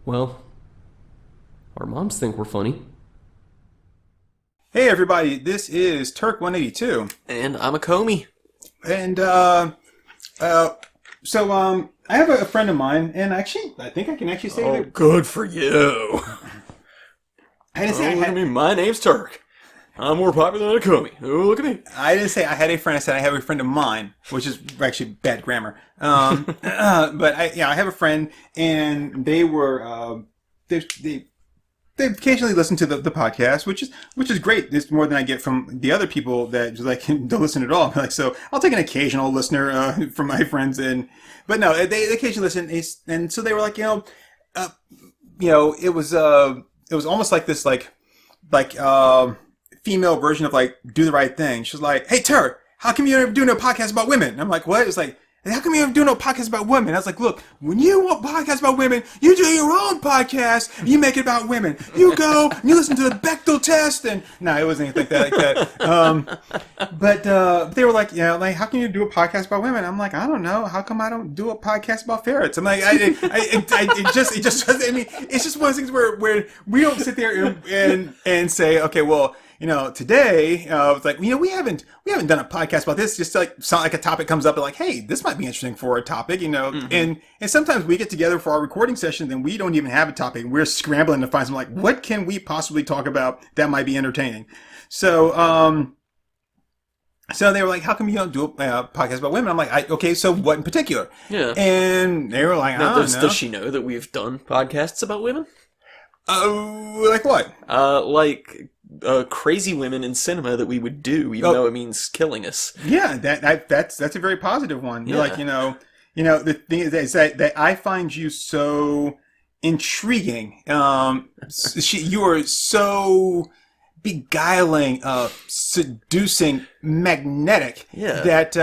Well, our moms think we're funny. Hey everybody, this is Turk182. And I'm Acomi. And I have a friend of mine, and actually I think I can actually say that. Good for you. I didn't say I Look at had me, my name's Turk. I'm more popular than Acomi. Oh, look at me. I didn't say I had a friend, I said I have a friend of mine, which is actually bad grammar. But I have a friend, and they were they occasionally listen to the podcast, which is great. It's more than I get from the other people that just like don't listen at all. Like, so I'll take an occasional listener from my friends, but no, they occasionally listen. And so they were like, it was almost like this female version of like Do the Right Thing. She was like, "Hey Turk, how come you never do no podcast about women?" And I'm like, "What?" It's like, "How come you never do no podcast about women?" I was like, "Look, when you want podcasts about women, you do your own podcast. And you make it about women. You go and you listen to the Bechdel test." And no, it wasn't anything like that. But they were like, how can you do a podcast about women? I'm like, I don't know. How come I don't do a podcast about ferrets? I'm like, it's just one of those things where we don't sit there and say, okay, well, today, it's like, we haven't done a podcast about this. Just like, sound like a topic comes up and like, hey, this might be interesting for a topic, and sometimes we get together for our recording session and we don't even have a topic. We're scrambling to find something like, what can we possibly talk about that might be entertaining? So they were like, how come you don't do a podcast about women? I'm like, okay, so what in particular? Yeah. And they were like, I don't know. Does she know that we've done podcasts about women? Like what? Crazy women in cinema that we would do, even though it means killing us. Yeah, that's a very positive one. Yeah. You're like, the thing is that I find you so intriguing. You are so beguiling, seducing, magnetic. Yeah. That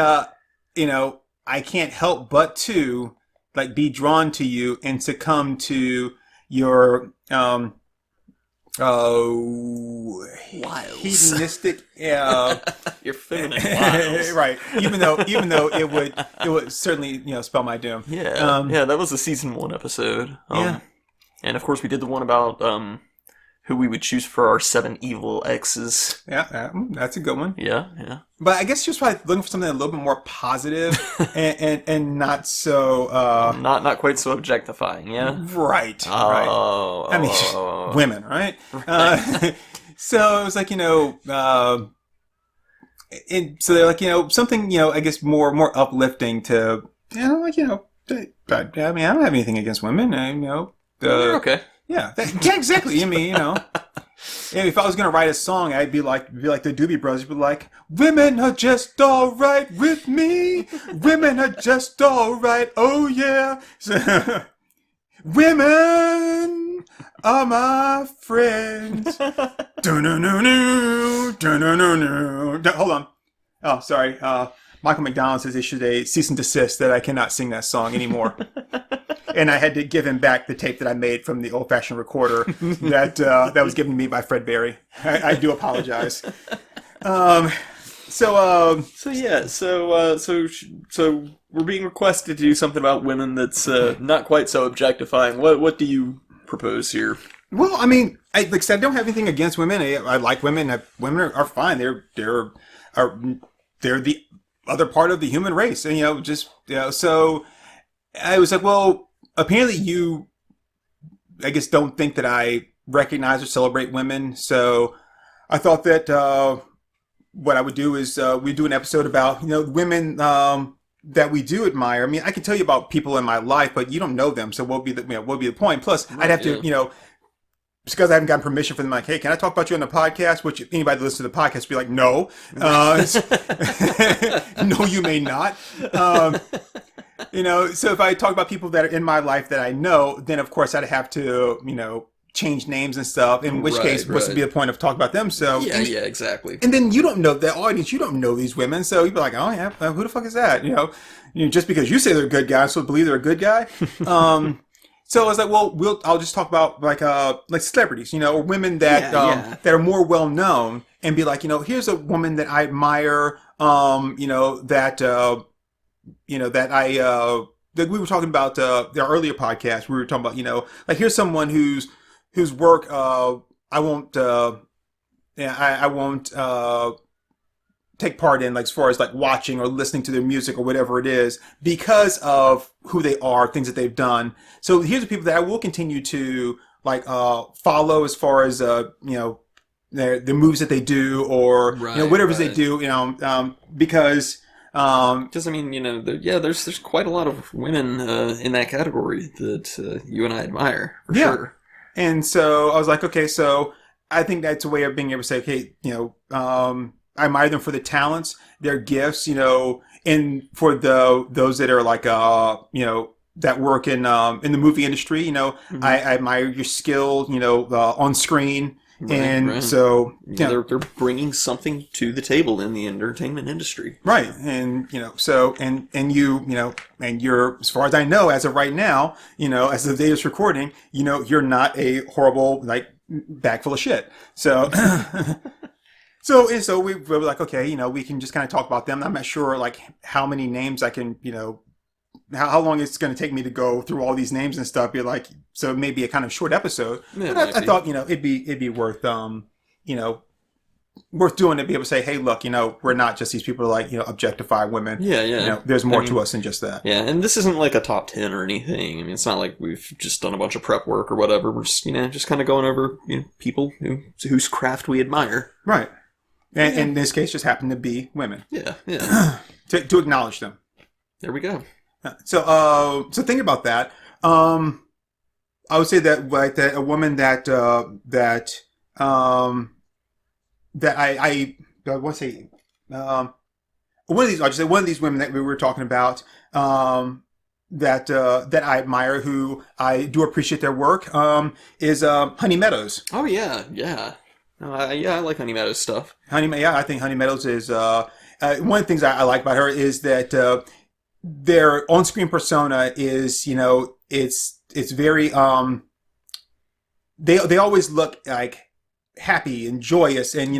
I can't help but to like be drawn to you and succumb to your Wiles. hedonistic, Your feminine wiles. right? Even though it would certainly spell my doom. Yeah, that was the season 1 episode. Yeah, and of course we did the one about who we would choose for our 7 evil exes. yeah, that's a good one. Yeah. But I guess she was probably looking for something a little bit more positive and not so not quite so objectifying. Yeah, right. Oh, I mean, women, right? So it was like and so they're like something I guess more uplifting to but I mean I don't have anything against women. You're okay. Yeah, exactly. I mean, if I was gonna write a song, I'd be like the Doobie Brothers, but like, women are just all right with me. Women are just all right. Oh yeah. So, women are my friends. Do-no-no-no, do-no-no-no. Hold on. Oh, sorry. Michael McDonald has issued a cease and desist that I cannot sing that song anymore. And I had to give him back the tape that I made from the old-fashioned recorder that was given to me by Fred Berry. I do apologize. So we're being requested to do something about women that's not quite so objectifying. What do you propose here? Well, I mean, like I said, I don't have anything against women. I like women. Women are fine. They're the other part of the human race, and So I was like, well, apparently you, I guess, don't think that I recognize or celebrate women. So I thought that what I would do is we do an episode about women that we do admire. I mean, I can tell you about people in my life, but you don't know them. So what would be the point? Plus, I'd have to because I haven't gotten permission from them, like, hey, can I talk about you on the podcast? Which anybody that listens to the podcast would be like, no. No, you may not. So if I talk about people that are in my life that I know, then of course I'd have to, change names and stuff, in which case, what's to be the point of talking about them? So yeah, exactly. And then you don't know the audience, you don't know these women, so you'd be like, oh yeah, who the fuck is that? Just because you say they're a good guy, so believe they're a good guy. So I was like, well, I'll just talk about like celebrities, or women that that are more well known, and be like, here's a woman that I admire, that I we were talking about the earlier podcast. We were talking about, like here's someone whose work I won't I won't take part in, like as far as like watching or listening to their music or whatever it is, because of who they are, things that they've done. So here's the people that I will continue to like follow as far as the moves that they do, or whatever they do, because because I mean, there's quite a lot of women in that category that you and I admire for sure. And so I was like, okay, so I think that's a way of being able to say, okay, I admire them for the talents, their gifts, and for those that are like that work in the movie industry, I admire your skill, on screen. Right. So they're bringing something to the table in the entertainment industry, right? And so and you're, as far as I know, as of right now, as of the day of this recording, you're not a horrible like bag full of shit. So so we were like, okay, we can just kind of talk about them. I'm not sure like how many names I can, how long it's going to take me to go through all these names and stuff. You're like, so maybe a kind of short episode. Yeah, but I thought, it'd be worth, worth doing to be able to say, hey, look, we're not just these people like, objectify women. Yeah. There's more to us than just that. Yeah, and this isn't like a top 10 or anything. I mean, it's not like we've just done a bunch of prep work or whatever. We're just, just kind of going over people whose craft we admire. Right. And in this case, just happen to be women. Yeah. to acknowledge them. There we go. So thinking about that, I would say that like that a woman that I want to say one of these women that we were talking about that I admire, who I do appreciate their work, is Honey Meadows. Oh yeah. I like Honey Meadows stuff. I think Honey Meadows is one of the things I like about her is that their on-screen persona is, it's very they always look like happy and joyous, and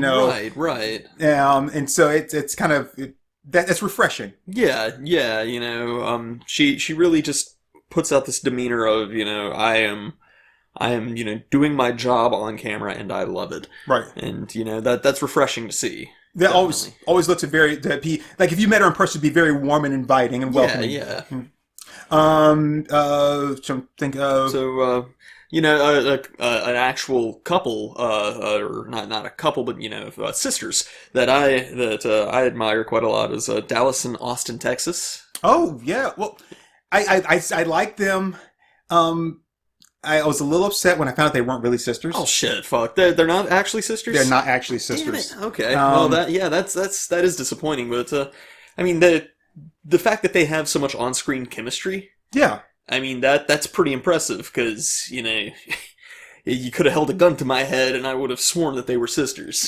right. And so it's kind of that's refreshing. Yeah. She really just puts out this demeanor of I am doing my job on camera and I love it. Right. And that's refreshing to see. That always looks like if you met her in person, it'd be very warm and inviting and welcoming. Yeah. An actual couple, or not a couple, but sisters that I admire quite a lot is Dallas and Austin, Texas. Oh yeah, well, I like them. I was a little upset when I found out they weren't really sisters. Oh shit! Fuck, they're not actually sisters. They're not actually sisters. Damn it. Okay, well that is disappointing. But I mean the fact that they have so much on-screen chemistry. Yeah. I mean that's pretty impressive, because you could have held a gun to my head and I would have sworn that they were sisters.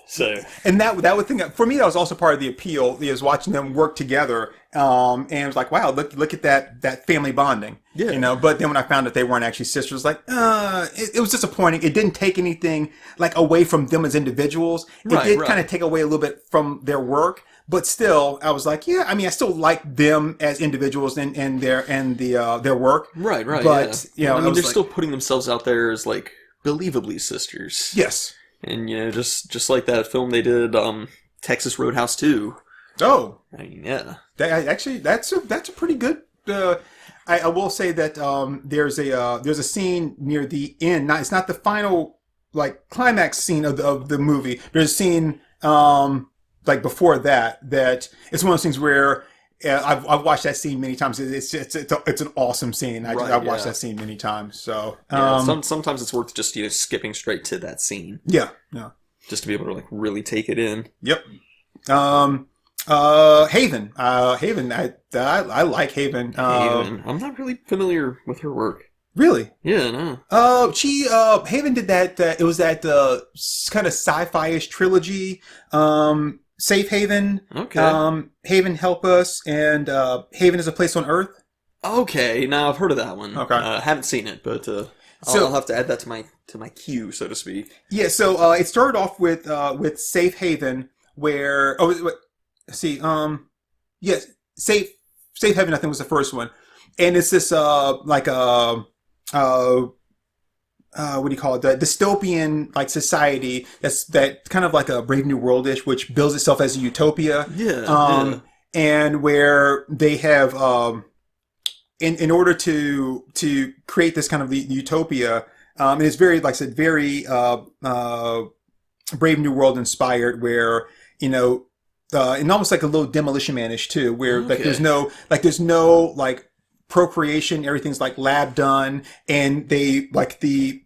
So and that would think for me that was also part of the appeal, is watching them work together. And it was like, wow, look at that family bonding. Yeah. But then when I found that they weren't actually sisters, like, it was disappointing. It didn't take anything like away from them as individuals. It did kind of take away a little bit from their work, but still, I was like, yeah, I mean, I still like them as individuals and their work. Right. But I mean, they're still putting themselves out there as like believably sisters. Yes. And just like that film they did, Texas Roadhouse 2. Oh, I mean, yeah. That's a pretty good. I will say that there's a scene near the end. It's not the final like climax scene of the movie. There's a scene like before that it's one of those things where I've watched that scene many times. It's an awesome scene. I've watched that scene many times. So sometimes it's worth just skipping straight to that scene. Yeah. Just to be able to like really take it in. Yep. Haven. I like Haven. Haven. I'm not really familiar with her work. Really? Yeah, no. Haven did that. It was that kind of sci-fi-ish trilogy. Safe Haven. Okay. Haven Help Us, and Haven is a Place on Earth. Okay, now I've heard of that one. Okay. Haven't seen it, but I'll have to add that to my queue, so to speak. Yeah. So it started off with Safe Haven, where yes, Safe Haven I think was the first one, and it's this like a what do you call it? The dystopian like society that kind of like a Brave New World-ish, which bills itself as a utopia. Yeah. And where they have in order to create this kind of utopia, and it's very, like I said, very Brave New World inspired, where and almost like a little Demolition Man-ish too, where Okay. there's no like procreation, everything's like lab done, and they like the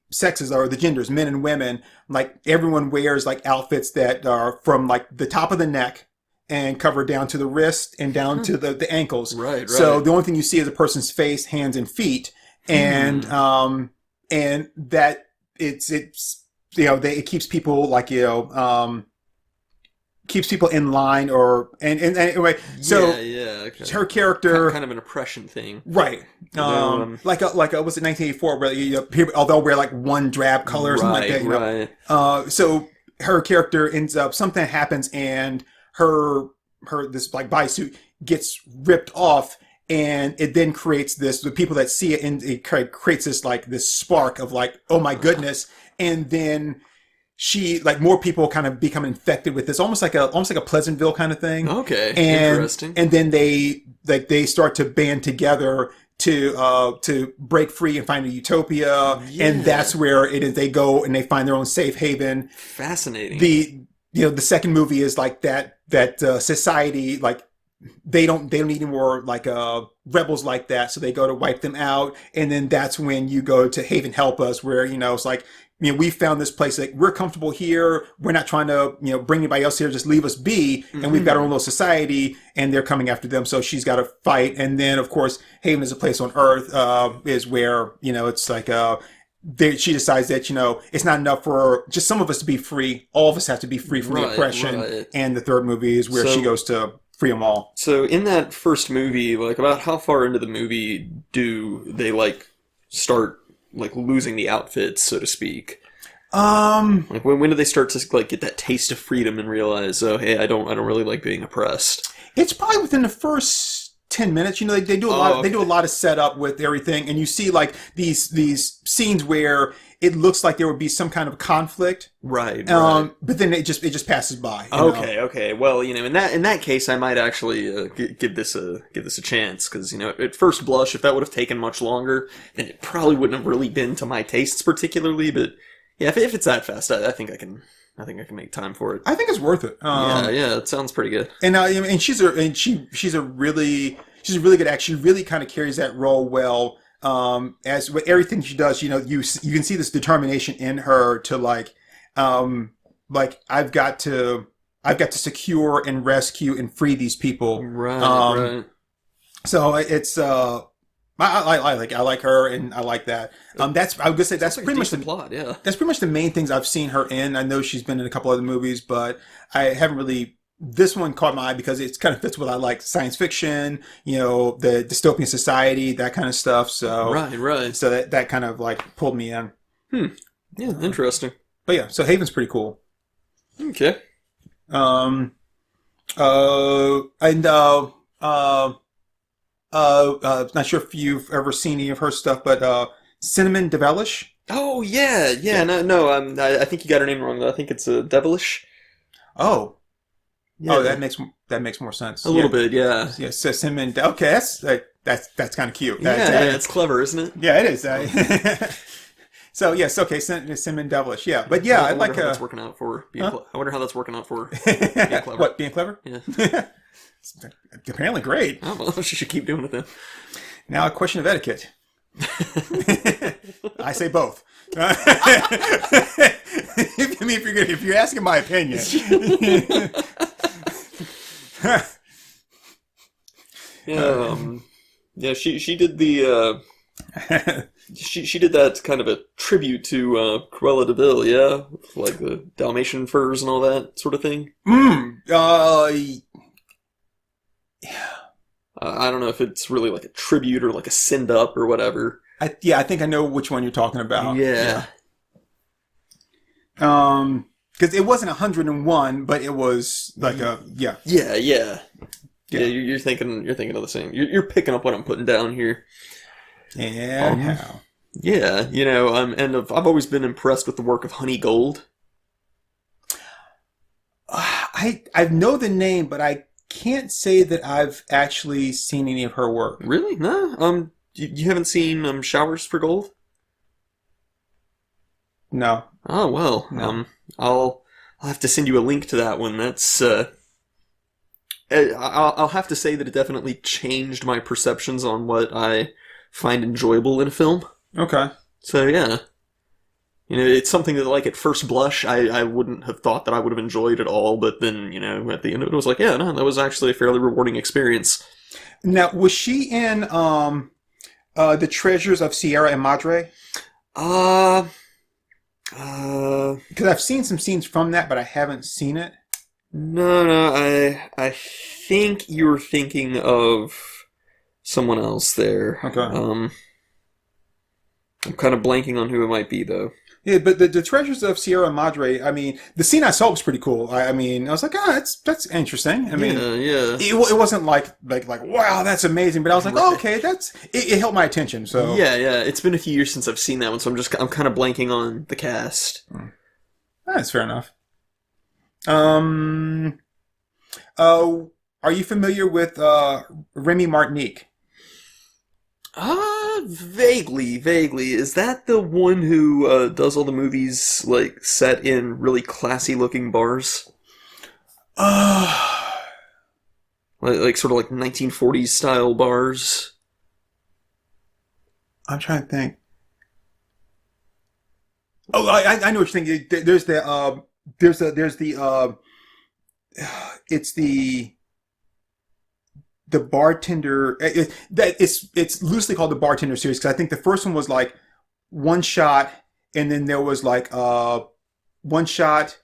sexes or the genders, men and women, like everyone wears like outfits that are from like the top of the neck and cover down to the wrist and down to the ankles. Right. So the only thing you see is a person's face, hands, and feet, and that it's it keeps people like keeps people in line, or and anyway. So okay. her character, kind of an oppression thing, right? Like was it 1984 where people they'll wear like one drab color or something like that. Right. So her character ends up, something happens, and her this like bodysuit gets ripped off, and it then creates the people that see it, and it creates this like this spark of like, oh my goodness, and then she, like, more people kind of become infected with this, almost like a Pleasantville kind of thing. Okay, and, interesting. And then they start to band together to break free and find a utopia, and that's where it is. They go and they find their own safe haven. Fascinating. The second movie is like that society, like they don't need any more like rebels like that, so they go to wipe them out, and then that's when you go to Haven Help Us, where it's like, we found this place, like, we're comfortable here. We're not trying to, bring anybody else here. Just leave us be. And we've got our own little society, and they're coming after them. So she's got to fight. And then, of course, Haven is a place on Earth, is where, it's like, she decides that, it's not enough for just some of us to be free. All of us have to be free from the oppression. Right. And the third movie is where she goes to free them all. So in that first movie, like, about how far into the movie do they, like, start, like, losing the outfits, so to speak? Like, when do they start to, like, get that taste of freedom and realize, oh, hey, I don't really like being oppressed? It's probably within the first 10 minutes. They do a lot. They do a lot of setup with everything, and you see like these scenes where it looks like there would be some kind of conflict. Right. But then it just passes by. Okay. Well, in that case, I might actually give this a chance, because at first blush, if that would have taken much longer, then it probably wouldn't have really been to my tastes particularly. But yeah, if it's that fast, I think I can make time for it. I think it's worth it. Yeah, it sounds pretty good. And she's a really good actor. She really kind of carries that role well. As with everything she does, you can see this determination in her to like I've got to secure and rescue and free these people. Right. So it's I like her, and I like that. I was gonna say that's pretty much the plot. Yeah, that's pretty much the main things I've seen her in. I know she's been in a couple other movies, but I haven't really. This one caught my eye because it kind of fits what I like: science fiction, the dystopian society, that kind of stuff. So right. So that kind of like pulled me in. Yeah, interesting. But yeah, so Haven's pretty cool. Okay. Not sure if you've ever seen any of her stuff, but Cinnamon Devilish. Oh yeah. No. I think you got her name wrong though. I think it's Devilish. Oh. Yeah. Oh, that makes more sense. A little bit, yeah. Yeah, so Cinnamon. Okay, that's kind of cute. It's clever, isn't it? Yeah, it is. So yes, okay, Cinnamon Devilish. Yeah, but yeah, I like. How that's working out for. I wonder how that's working out for being clever. What, being clever? Yeah. Apparently great. Oh, well, she should keep doing it then. Now a question of etiquette. I say both. If you're asking my opinion. Yeah, she did the she did that kind of a tribute to Cruella de Vil, yeah, like the Dalmatian furs and all that sort of thing. I don't know if it's really like a tribute or like a send up or whatever. I think I know which one you're talking about. Yeah. Because it wasn't 101, but it was like Yeah. Yeah, you're thinking of the same. You're picking up what I'm putting down here. And how? Yeah, I've always been impressed with the work of Honey Gold. I know the name, but I can't say that I've actually seen any of her work. Really? No. You haven't seen Showers for Gold? No. Oh well. No. I'll have to send you a link to that one. That's I'll have to say that it definitely changed my perceptions on what I find enjoyable in a film. Okay. So yeah. It's something that, like, at first blush, I wouldn't have thought that I would have enjoyed at all, but then, at the end of it, I was like, yeah, no, that was actually a fairly rewarding experience. Now, was she in The Treasures of Sierra Madre? Because I've seen some scenes from that, but I haven't seen it. No, I think you were thinking of someone else there. Okay. I'm kind of blanking on who it might be, though. Yeah, but the Treasures of Sierra Madre, I mean, the scene I saw was pretty cool. I was like, that's interesting. I mean, yeah. It wasn't like wow, that's amazing. But I was like, oh, okay, it held my attention. So yeah. It's been a few years since I've seen that one, so I'm kind of blanking on the cast. That's fair enough. Are you familiar with Remy Martinique? Vaguely. Is that the one who does all the movies, like, set in really classy-looking bars? Like sort of like 1940s style bars? I'm trying to think. Oh, I know what you're thinking. It's the bartender. It's loosely called the bartender series because I think the first one was like one shot, and then there was like one shot,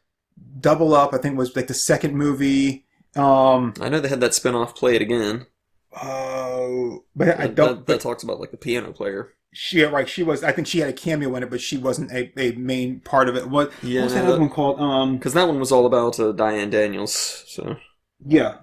double up. I think was like the second movie. I know they had that spin-off Play It Again. But I don't. That talks about like the piano player. She was. I think she had a cameo in it, but she wasn't a main part of it. What's that other one called? Because that one was all about Diane Daniels. So yeah,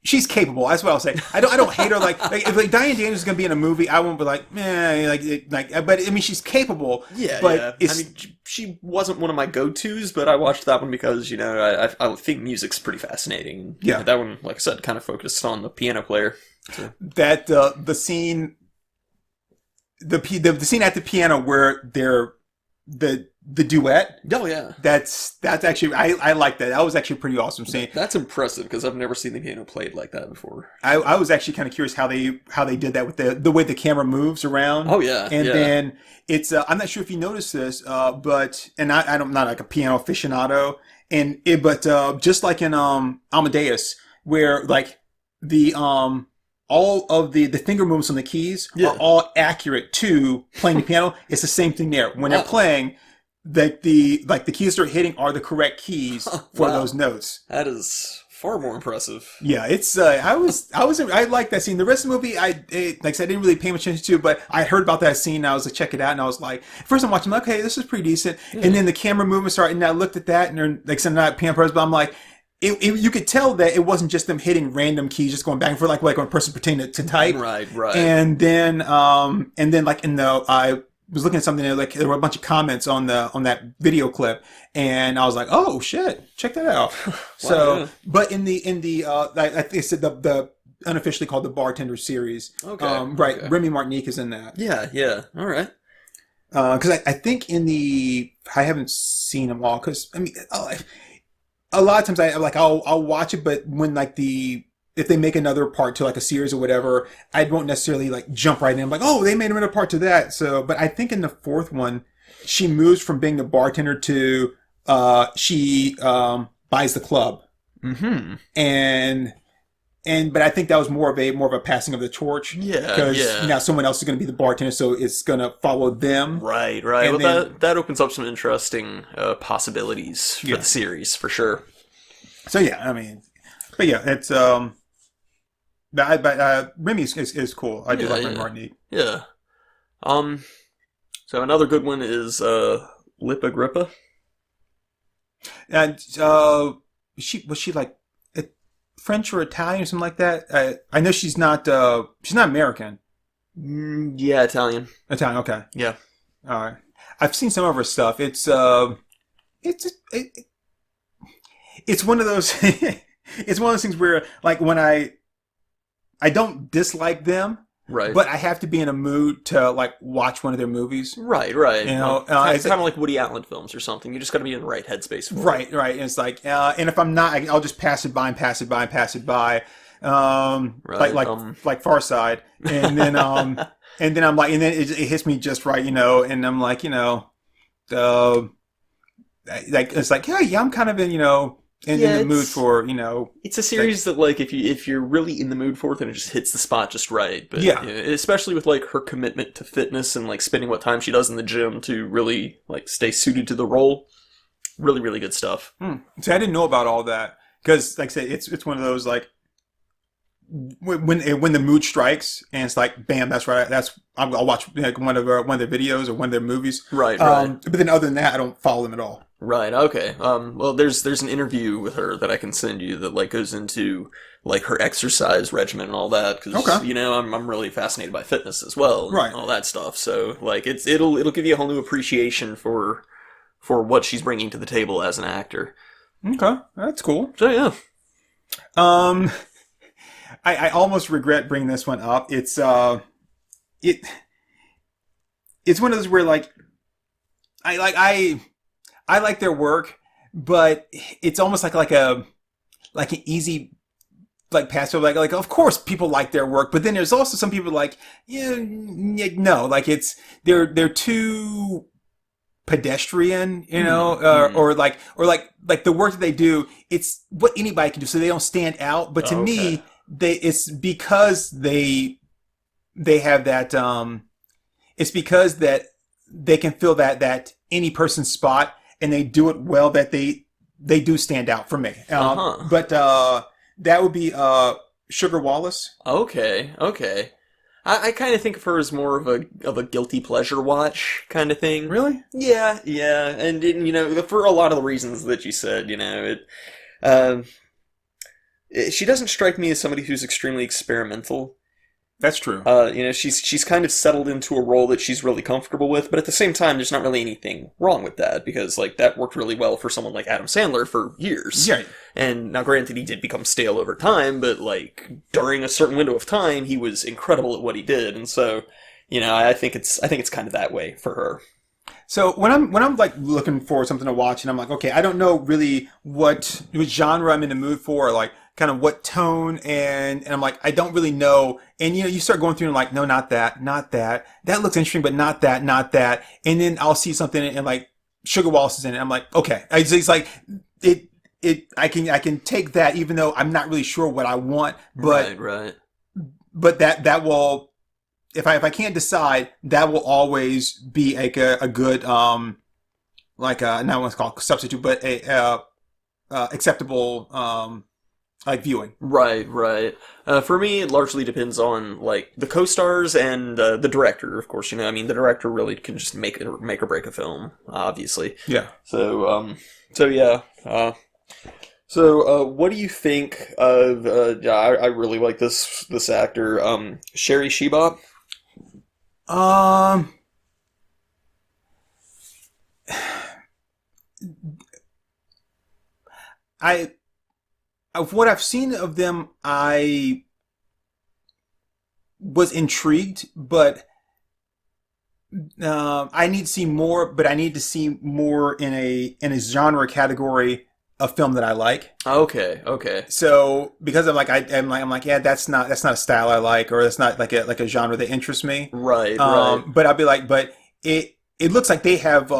she's capable. That's what I'll say. I don't hate her. Like if like Diane Daniels is gonna be in a movie, I won't be like, But I mean, she's capable. Yeah, but yeah. I mean, she wasn't one of my go-tos, but I watched that one because I think music's pretty fascinating. Yeah, that one, like I said, kind of focused on the piano player. So. That the scene, the scene at the piano where they're the duet. Oh yeah, that's actually I like that. That was actually a pretty awesome scene. That's impressive because I've never seen the piano played like that before. I was actually kind of curious how they did that with the way the camera moves around. Oh yeah, and then it's I'm not sure if you noticed this, but I'm not like a piano aficionado, but just like in Amadeus, where like the all of the finger movements on the keys are all accurate to playing the piano. It's the same thing there when they're playing. That the keys they're hitting are the correct keys for those notes. That is far more impressive. Yeah, it's I like that scene. The rest of the movie, like I said, I didn't really pay much attention to, but I heard about that scene. And I was like, check it out, and I was like, first I'm watching, okay, this is pretty decent, and then the camera movement started, and I looked at that, and they're like, some not piano players, but I'm like. You could tell that it wasn't just them hitting random keys, just going back and forth, like when a person pretending to type. Right. And then like I was looking at something like there were a bunch of comments on that video clip, and I was like, oh shit, check that out. But in the I think they said the unofficially called the Bartender series. Okay. Right. Okay. Remy Martinique is in that. Yeah. All right. Because I think I haven't seen them all because I mean. A lot of times I'll watch it, but when if they make another part to like a series or whatever, I won't necessarily like jump right in. I'm like, oh, they made another part to that. So, but I think in the fourth one, she moves from being the bartender to she buys the club. Mm-hmm. But I think that was more of a passing of the torch. Yeah. Because now someone else is going to be the bartender, so it's going to follow them. Right. And well, that opens up some interesting possibilities for the series, for sure. So yeah, I mean, but yeah, it's Remy is cool. I do like Remy Martinique. Yeah. So another good one is Lip Agrippa. And was she like French or Italian or something like that? I know she's not American. Yeah, Italian. Italian, okay. Yeah. All right. I've seen some of her stuff. It's one of those it's one of those things where like when I don't dislike them, Right. but I have to be in a mood to like watch one of their movies. Right. You know, it's kind of like Woody Allen films or something. You just got to be in the right headspace for it. Right. And it's like, and if I'm not, I'll just pass it by. Like Far Side, and then I'm like, and then it hits me just right, you know, and I'm like, you know, like it's like, yeah, I'm kind of in, you know, in the mood for, you know. It's a series that like if you're really in the mood for it, then it just hits the spot just right. But yeah, you know, especially with like her commitment to fitness and like spending what time she does in the gym to really like stay suited to the role. Really, really good stuff. See, I didn't know about all that because, like I said, it's one of those like. When the mood strikes and it's like bam, that's right, I'll watch like one of their videos or one of their movies, right. But then other than that, I don't follow them at all. Right. Okay. Well, there's an interview with her that I can send you that like goes into like her exercise regimen and all that because you know I'm really fascinated by fitness as well, right? And all that stuff. So like it'll give you a whole new appreciation for what she's bringing to the table as an actor. Okay, that's cool. So yeah. I almost regret bringing this one up. It's one of those where like I like their work, but it's almost like an easy like passive like of course people like their work, but then there's also some people like no, like they're too pedestrian, you know, or like the work that they do, it's what anybody can do, so they don't stand out. But to me, it's because they have that it's because that they can fill that any person's spot and they do it well, that they do stand out for me. But that would be Sugar Wallace. Okay. I kind of think of her as more of a guilty pleasure watch kind of thing. Really? Yeah, and you know, for a lot of the reasons that you said, you know, she doesn't strike me as somebody who's extremely experimental. That's true. You know, she's kind of settled into a role that she's really comfortable with, but at the same time, there's not really anything wrong with that because, like, that worked really well for someone like Adam Sandler for years. Yeah. And now, granted, he did become stale over time, but like during a certain window of time, he was incredible at what he did, and so, you know, I think it's kind of that way for her. So when I'm like looking for something to watch, and I'm like, okay, I don't know really what genre I'm in the mood for, or like kind of what tone, and I'm like, I don't really know. And you know, you start going through and like, no, not that. That looks interesting, but not that. And then I'll see something and like Sugar Wallace is in it. I'm like, okay. It's like I can take that even though I'm not really sure what I want, but right. But that will, if I can't decide, that will always be like a good like not what's called substitute, but a acceptable like viewing. Right. For me, it largely depends on like the co-stars and the director. Of course, you know, I mean, the director really can just make or break a film, obviously. Yeah. So yeah. So what do you think of? I really like this actor, Sheba. Of what I've seen of them, I was intrigued, but I need to see more. But I need to see more in a genre category of film that I like. Okay. So because I'm like, yeah, that's not a style I like, or that's not like a genre that interests me. Right. But I'll be like, but it looks like they have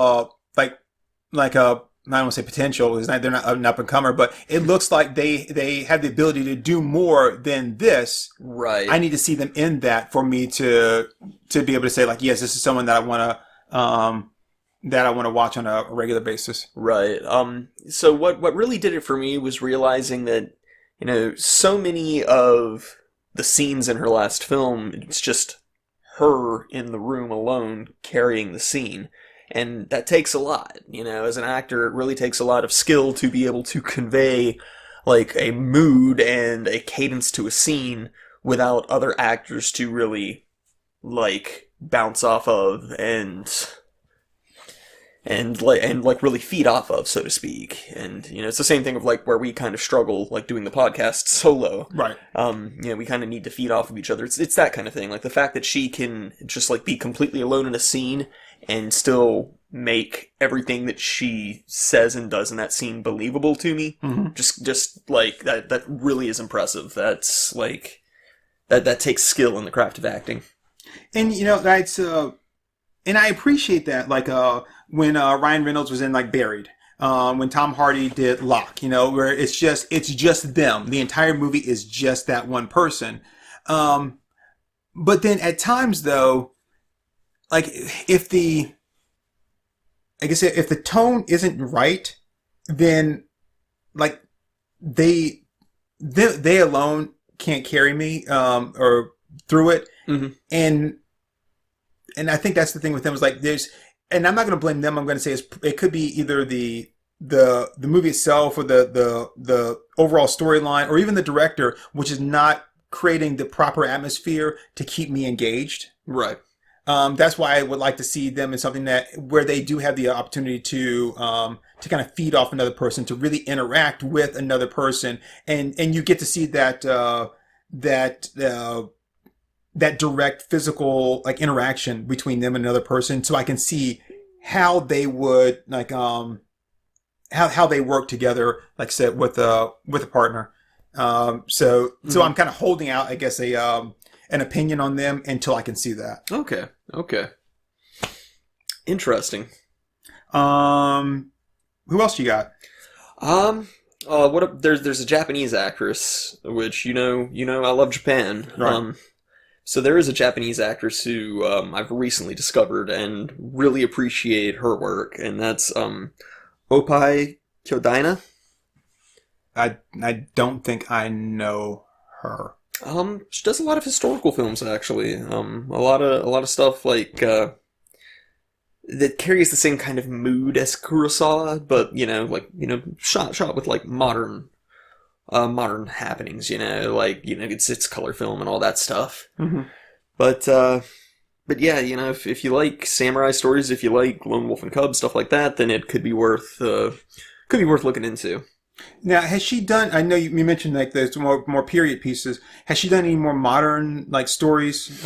like a, I don't want to say potential, they're not an up and comer, but it looks like they have the ability to do more than this. Right. I need to see them in that for me to be able to say like, yes, this is someone that I want to watch on a regular basis. Right. So what really did it for me was realizing that, you know, so many of the scenes in her last film, it's just her in the room alone carrying the scene. And that takes a lot, as an actor, it really takes a lot of skill to be able to convey, like, a mood and a cadence to a scene without other actors to really, like, bounce off of and really feed off of, so to speak. And it's the same thing of like where we kind of struggle like doing the podcast solo. Right. We kind of need to feed off of each other. It's that kind of thing. Like the fact that she can just like be completely alone in a scene and still make everything that she says and does in that scene believable to me. Mm-hmm. Just like that really is impressive. That's like that takes skill in the craft of acting. And that's and I appreciate that. Like when Ryan Reynolds was in like Buried, when Tom Hardy did Locke, where it's just them. The entire movie is just that one person. But then at times though, like if the tone isn't right, then like they alone can't carry me or through it. Mm-hmm. And I think that's the thing with them is like and I'm not going to blame them. I'm going to say it could be either the movie itself or the overall storyline or even the director, which is not creating the proper atmosphere to keep me engaged. Right. That's why I would like to see them in something where they do have the opportunity to kind of feed off another person, to really interact with another person, and you get to see that direct physical like interaction between them and another person, so I can see how they would like how they work together, like I said, with a partner. So I'm kind of holding out, I guess, an opinion on them until I can see that. Okay. Interesting. Who else you got? There's a Japanese actress, which I love Japan. Right. So there is a Japanese actress who I've recently discovered and really appreciate her work, and that's Opie Kyodaina. I don't think I know her. She does a lot of historical films, actually. A lot of stuff like that carries the same kind of mood as Kurosawa, but shot with like modern happenings. It's color film and all that stuff. Mm-hmm. But yeah, if you like samurai stories, if you like Lone Wolf and Cub, stuff like that, then it could be worth looking into. Now, has she done? I know you mentioned like there's more period pieces. Has she done any more modern like stories?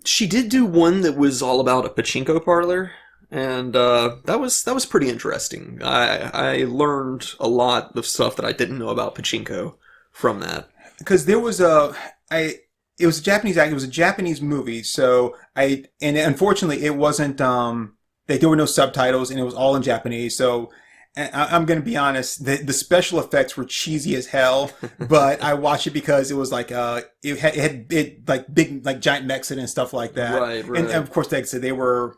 She did do one that was all about a pachinko parlor, and that was pretty interesting. I learned a lot of stuff that I didn't know about pachinko from that. Because there was it was a Japanese act. It was a Japanese movie. So and unfortunately it wasn't. There were no subtitles, and it was all in Japanese. So. I'm going to be honest, the special effects were cheesy as hell, but I watched it because it was like, it had big, like giant mechs and stuff like that. Right. And of course, like I said, they were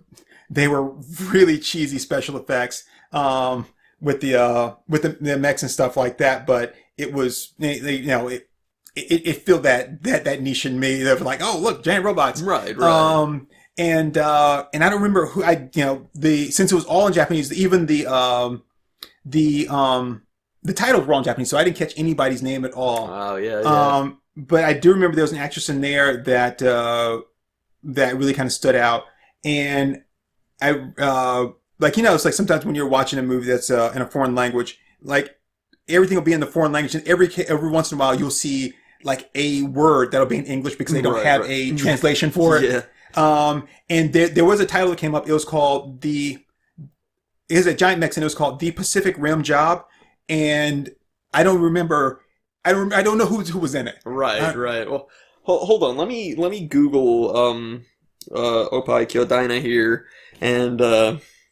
really cheesy special effects, with the mechs and stuff like that, but it was, it filled that niche in me. They were like, oh, look, giant robots. Right. And I don't remember who since it was all in Japanese, even the titles were all in Japanese, so I didn't catch anybody's name at all. Oh yeah. But I do remember there was an actress in there that really kind of stood out, and I it's like sometimes when you're watching a movie that's in a foreign language, like everything will be in the foreign language, and every once in a while you'll see like a word that'll be in English because they don't have a translation for it. Yeah. And there was a title that came up. It was called it was a giant mech, and it was called The Pacific Rim Job. And I don't remember. I don't know who was in it. Right. Well, hold on. Let me Google Opie Kyodaina here, and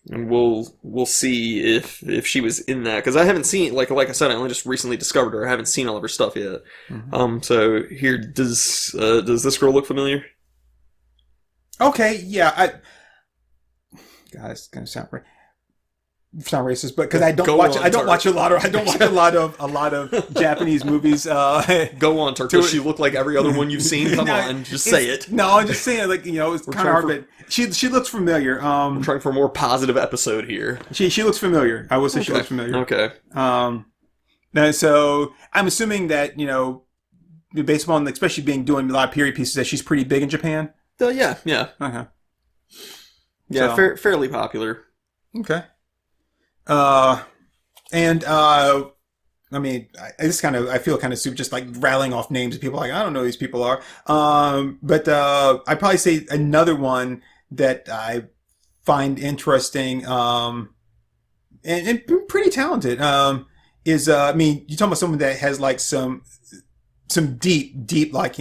we'll see if she was in that, because I haven't seen, like I said, I only just recently discovered her. I haven't seen all of her stuff yet. Mm-hmm. So here, does this girl look familiar? Okay, yeah. God, it's gonna sound right. sound racist, but because I don't Go watch on, I don't Turk. watch a lot of Japanese movies. Go on, Turk. Does she look like every other one you've seen? Come No, on, just say it. No, I'm just saying, like, it's kind of hard, but she looks familiar. I'm trying for a more positive episode here. She looks familiar. I will say she looks familiar. Okay. And so I'm assuming that, based on, especially doing a lot of period pieces, that she's pretty big in Japan. Yeah. Uh-huh. Yeah, So- fairly popular. Okay. I mean, I feel kind of super just like rattling off names of people like, I don't know who these people are. But I'd probably say another one that I find interesting, and pretty talented, is, I mean, you're talking about someone that has like some deep, like,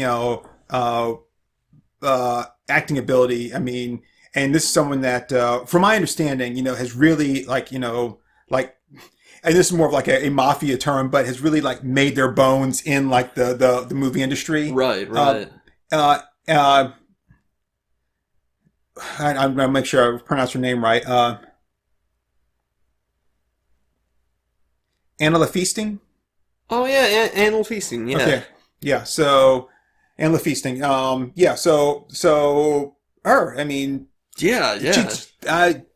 acting ability. I mean, and this is someone that, from my understanding, has really like, and this is more of like a mafia term, but has really like made their bones in like the movie industry. Right. I'm gonna make sure I pronounce her name right. Anna Feasting. Oh yeah, Animal Feasting. Yeah. Okay. Yeah. So Anna Feasting. Yeah. So her. I mean. Yeah.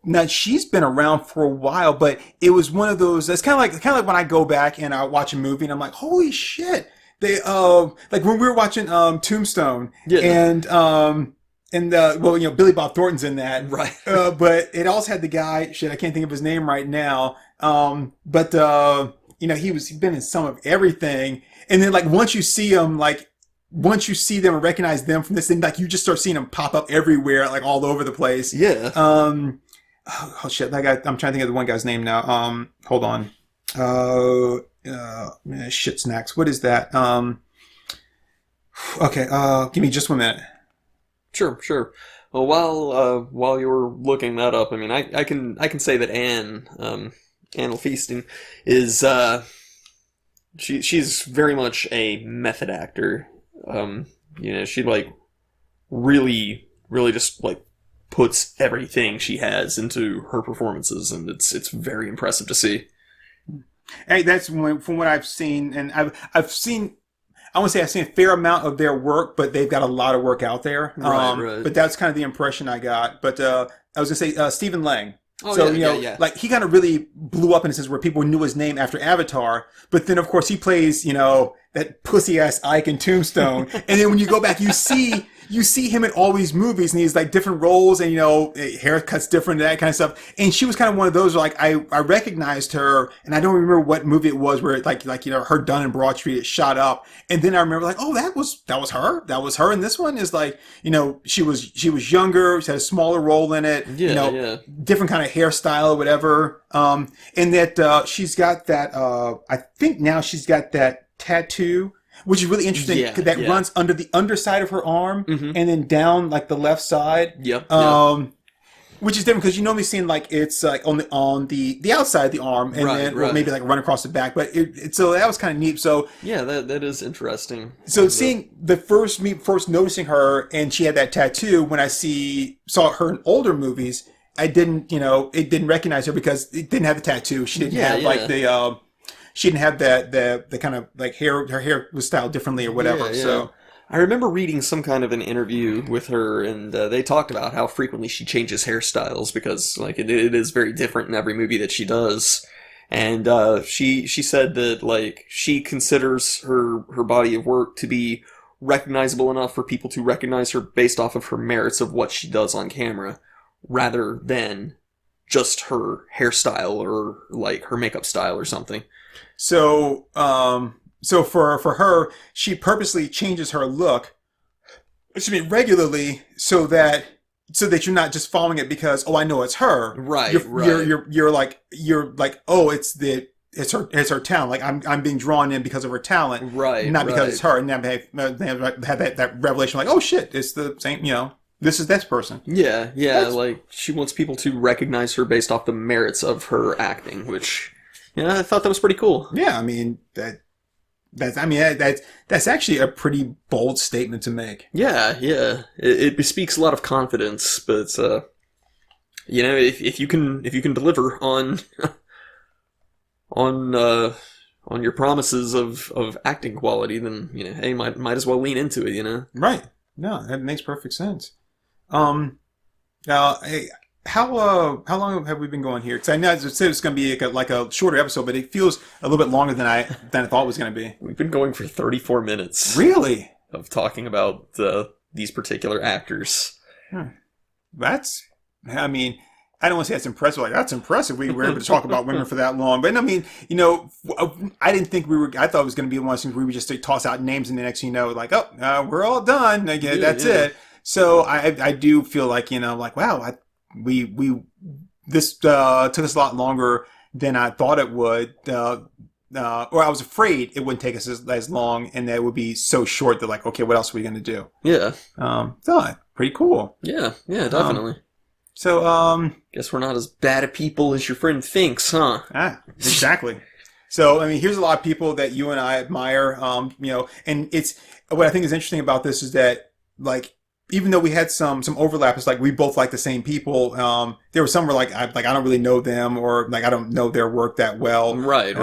Now she's been around for a while, but it was one of those. It's kind of like when I go back and I watch a movie and I'm like, holy shit! They like when we were watching Tombstone, and Billy Bob Thornton's in that, Right. But it also had the guy. Shit, I can't think of his name right now. But he's been in some of everything, and then like once you see him, like. Once you see them and recognize them from this thing, like you just start seeing them pop up everywhere, like all over the place. Yeah. Oh shit, that guy. I'm trying to think of the one guy's name now. Hold on. Shit snacks. What is that? Okay. Give me just 1 minute. Sure. Well, while you were looking that up, I mean, I can say that Anne Feasting is she's very much a method actor. She like really just like puts everything she has into her performances, and it's very impressive to see. Hey, that's from what I've seen, and I've seen. I won't say I've seen a fair amount of their work, but they've got a lot of work out there. Right. But that's kind of the impression I got. But I was gonna say Stephen Lang. Oh, So, yeah. like he kind of really blew up in a sense where people knew his name after Avatar. But then, of course, he plays, that pussy ass Ike in Tombstone. And then when you go back, you see him in all these movies and he's like different roles and, haircuts different and that kind of stuff. And she was kind of one of those where like I recognized her and I don't remember what movie it was where like her done in Broad Street, it shot up. And then I remember like, oh, that was her. That was her. And this one is like, she was younger. She had a smaller role in it. Yeah. Different kind of hairstyle or whatever. And that she's got that. I think now she's got that tattoo, which is really interesting. That runs under the underside of her arm and then down like the left side. Yep. Which is different because you normally see like it's like on the outside of the arm and then or maybe like run across the back. But so that was kind of neat. So yeah, that is interesting. So seeing first noticing her and she had that tattoo when I saw her in older movies, I didn't it didn't recognize her because it didn't have the tattoo. She didn't have like the she didn't have the kind of like hair. Her hair was styled differently or whatever. Yeah. So I remember reading some kind of an interview with her, and they talked about how frequently she changes hairstyles because like it is very different in every movie that she does. And she said that like she considers her body of work to be recognizable enough for people to recognize her based off of her merits of what she does on camera, rather than just her hairstyle or like her makeup style or something. So for her, she purposely changes her look, regularly, so that you're not just following it because I know it's her. Right. You're like oh it's her talent. Like I'm being drawn in because of her talent. Right. Not because it's her. And then they have that revelation like, oh shit, it's the same. This is this person. Yeah. Like she wants people to recognize her based off the merits of her acting, which. Yeah, I thought that was pretty cool. Yeah, I mean that's actually a pretty bold statement to make. Yeah. It bespeaks a lot of confidence, but you know, if you can deliver on on your promises of acting quality, then, you know, hey, might as well lean into it, you know? Right. No, that makes perfect sense. Hey, how long have we been going here? Because I know I said it's going to be like a shorter episode, but it feels a little bit longer than I thought it was going to be. We've been going for 34 minutes. Really? Of talking about these particular actors. That's, I mean, I don't want to say that's impressive. Like, that's impressive. We were able to talk about women for that long. But I mean, you know, I didn't think I thought it was going to be one of those things where we would just toss out names and the next thing you know, like, oh, we're all done. Like, that's it. So I do feel like, you know, like, wow, this took us a lot longer than I thought it would. Or I was afraid it wouldn't take us as long and that it would be so short that, like, okay, what else are we going to do? Yeah. So pretty cool. Yeah, definitely. So, guess we're not as bad at people as your friend thinks, huh? Exactly. So, I mean, here's a lot of people that you and I admire, you know, and it's, what I think is interesting about this is that, like, even though we had some overlap, it's like we both like the same people. There were some where I don't really know them, or like I don't know their work that well. Right.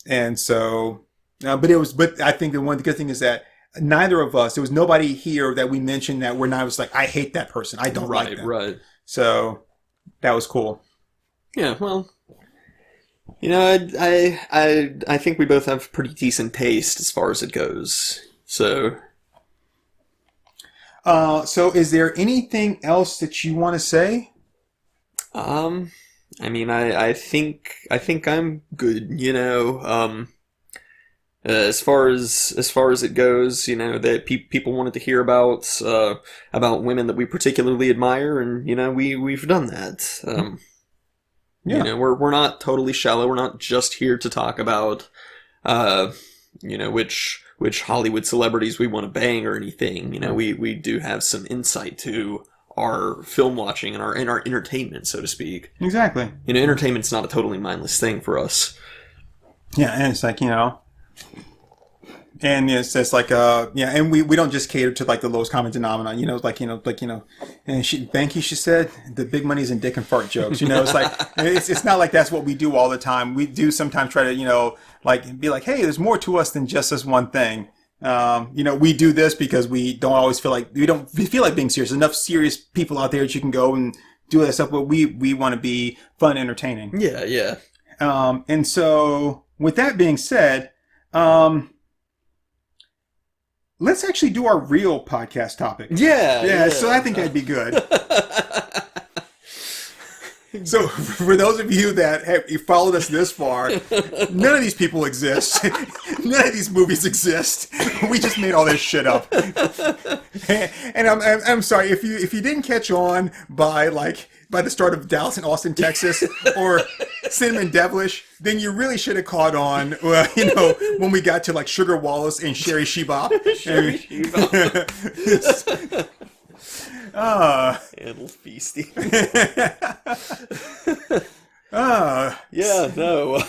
And so, but I think the good thing is that neither of us, there was nobody here that we mentioned that we're not just like, I hate that person, I don't like them. Right. So that was cool. Yeah, well, you know, I think we both have pretty decent taste as far as it goes. So is there anything else that you want to say? I mean, I think I'm good, you know. As far as it goes, you know, that people wanted to hear about women that we particularly admire, and, you know, we've done that. You know, we're not totally shallow. We're not just here to talk about, you know, which Hollywood celebrities we want to bang or anything. You know, we do have some insight to our film watching and our entertainment, so to speak. Exactly. You know, entertainment's not a totally mindless thing for us. Yeah, and it's like, you know, and it's just like, and we don't just cater to like the lowest common denominator, you know, and Banky, she said, the big money's in dick and fart jokes, you know, it's like, it's not like that's what we do all the time. We do sometimes try to, you know, like be like, hey, there's more to us than just this one thing. You know, we do this because we don't always feel like, we feel like being serious. There's enough serious people out there that you can go and do that stuff, but we want to be fun and entertaining. Yeah. And so with that being said, let's actually do our real podcast topic. Yeah. So I think that'd be good. So for those of you that have followed us this far, none of these people exist. None of these movies exist. We just made all this shit up. And I'm sorry if you didn't catch on by the start of Dallas and Austin, Texas, or Cinnamon Devilish, then you really should have caught on, you know, when we got to like Sugar Wallace and Sherry Sheba. Sheba. Animal feasting. Yeah, no.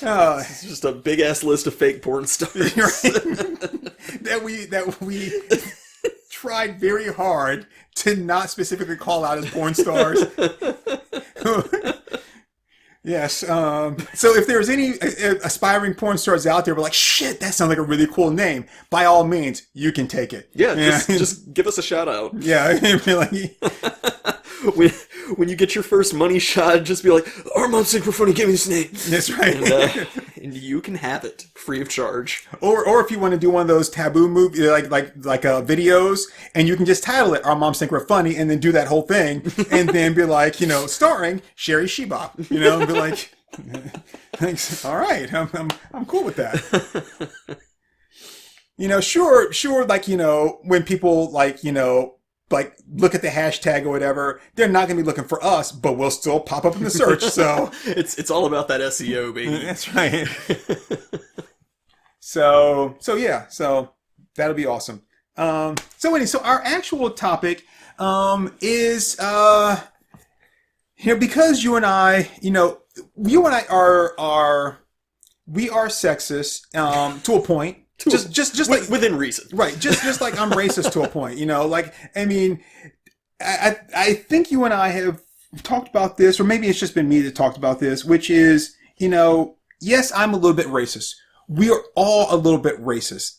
It's just a big ass list of fake porn stars. that we tried very hard to not specifically call out as porn stars. Yes. So if there's any aspiring porn stars out there, we're like, shit, that sounds like a really cool name. By all means, you can take it. Yeah, just give us a shout out. Yeah. When you get your first money shot, just be like, our mom's super funny, give me this name. That's right. And you can have it free of charge. Or if you want to do one of those taboo movies, like videos, and you can just title it "Our Moms Think We're Funny" and then do that whole thing, and then be like, you know, starring Sherry Sheba, you know, and be like, thanks. All right, I'm cool with that. You know, sure, like, you know, when people like, you know, like look at the hashtag or whatever, they're not going to be looking for us, but we'll still pop up in the search. So it's all about that SEO, baby. That's right. So yeah, so that'll be awesome. So our actual topic is you know, because you and I are sexist to a point. Just like within reason, right? Just like I'm racist to a point, you know. Like, I mean, I think you and I have talked about this, or maybe it's just been me that talked about this, which is, yes, I'm a little bit racist. We are all a little bit racist,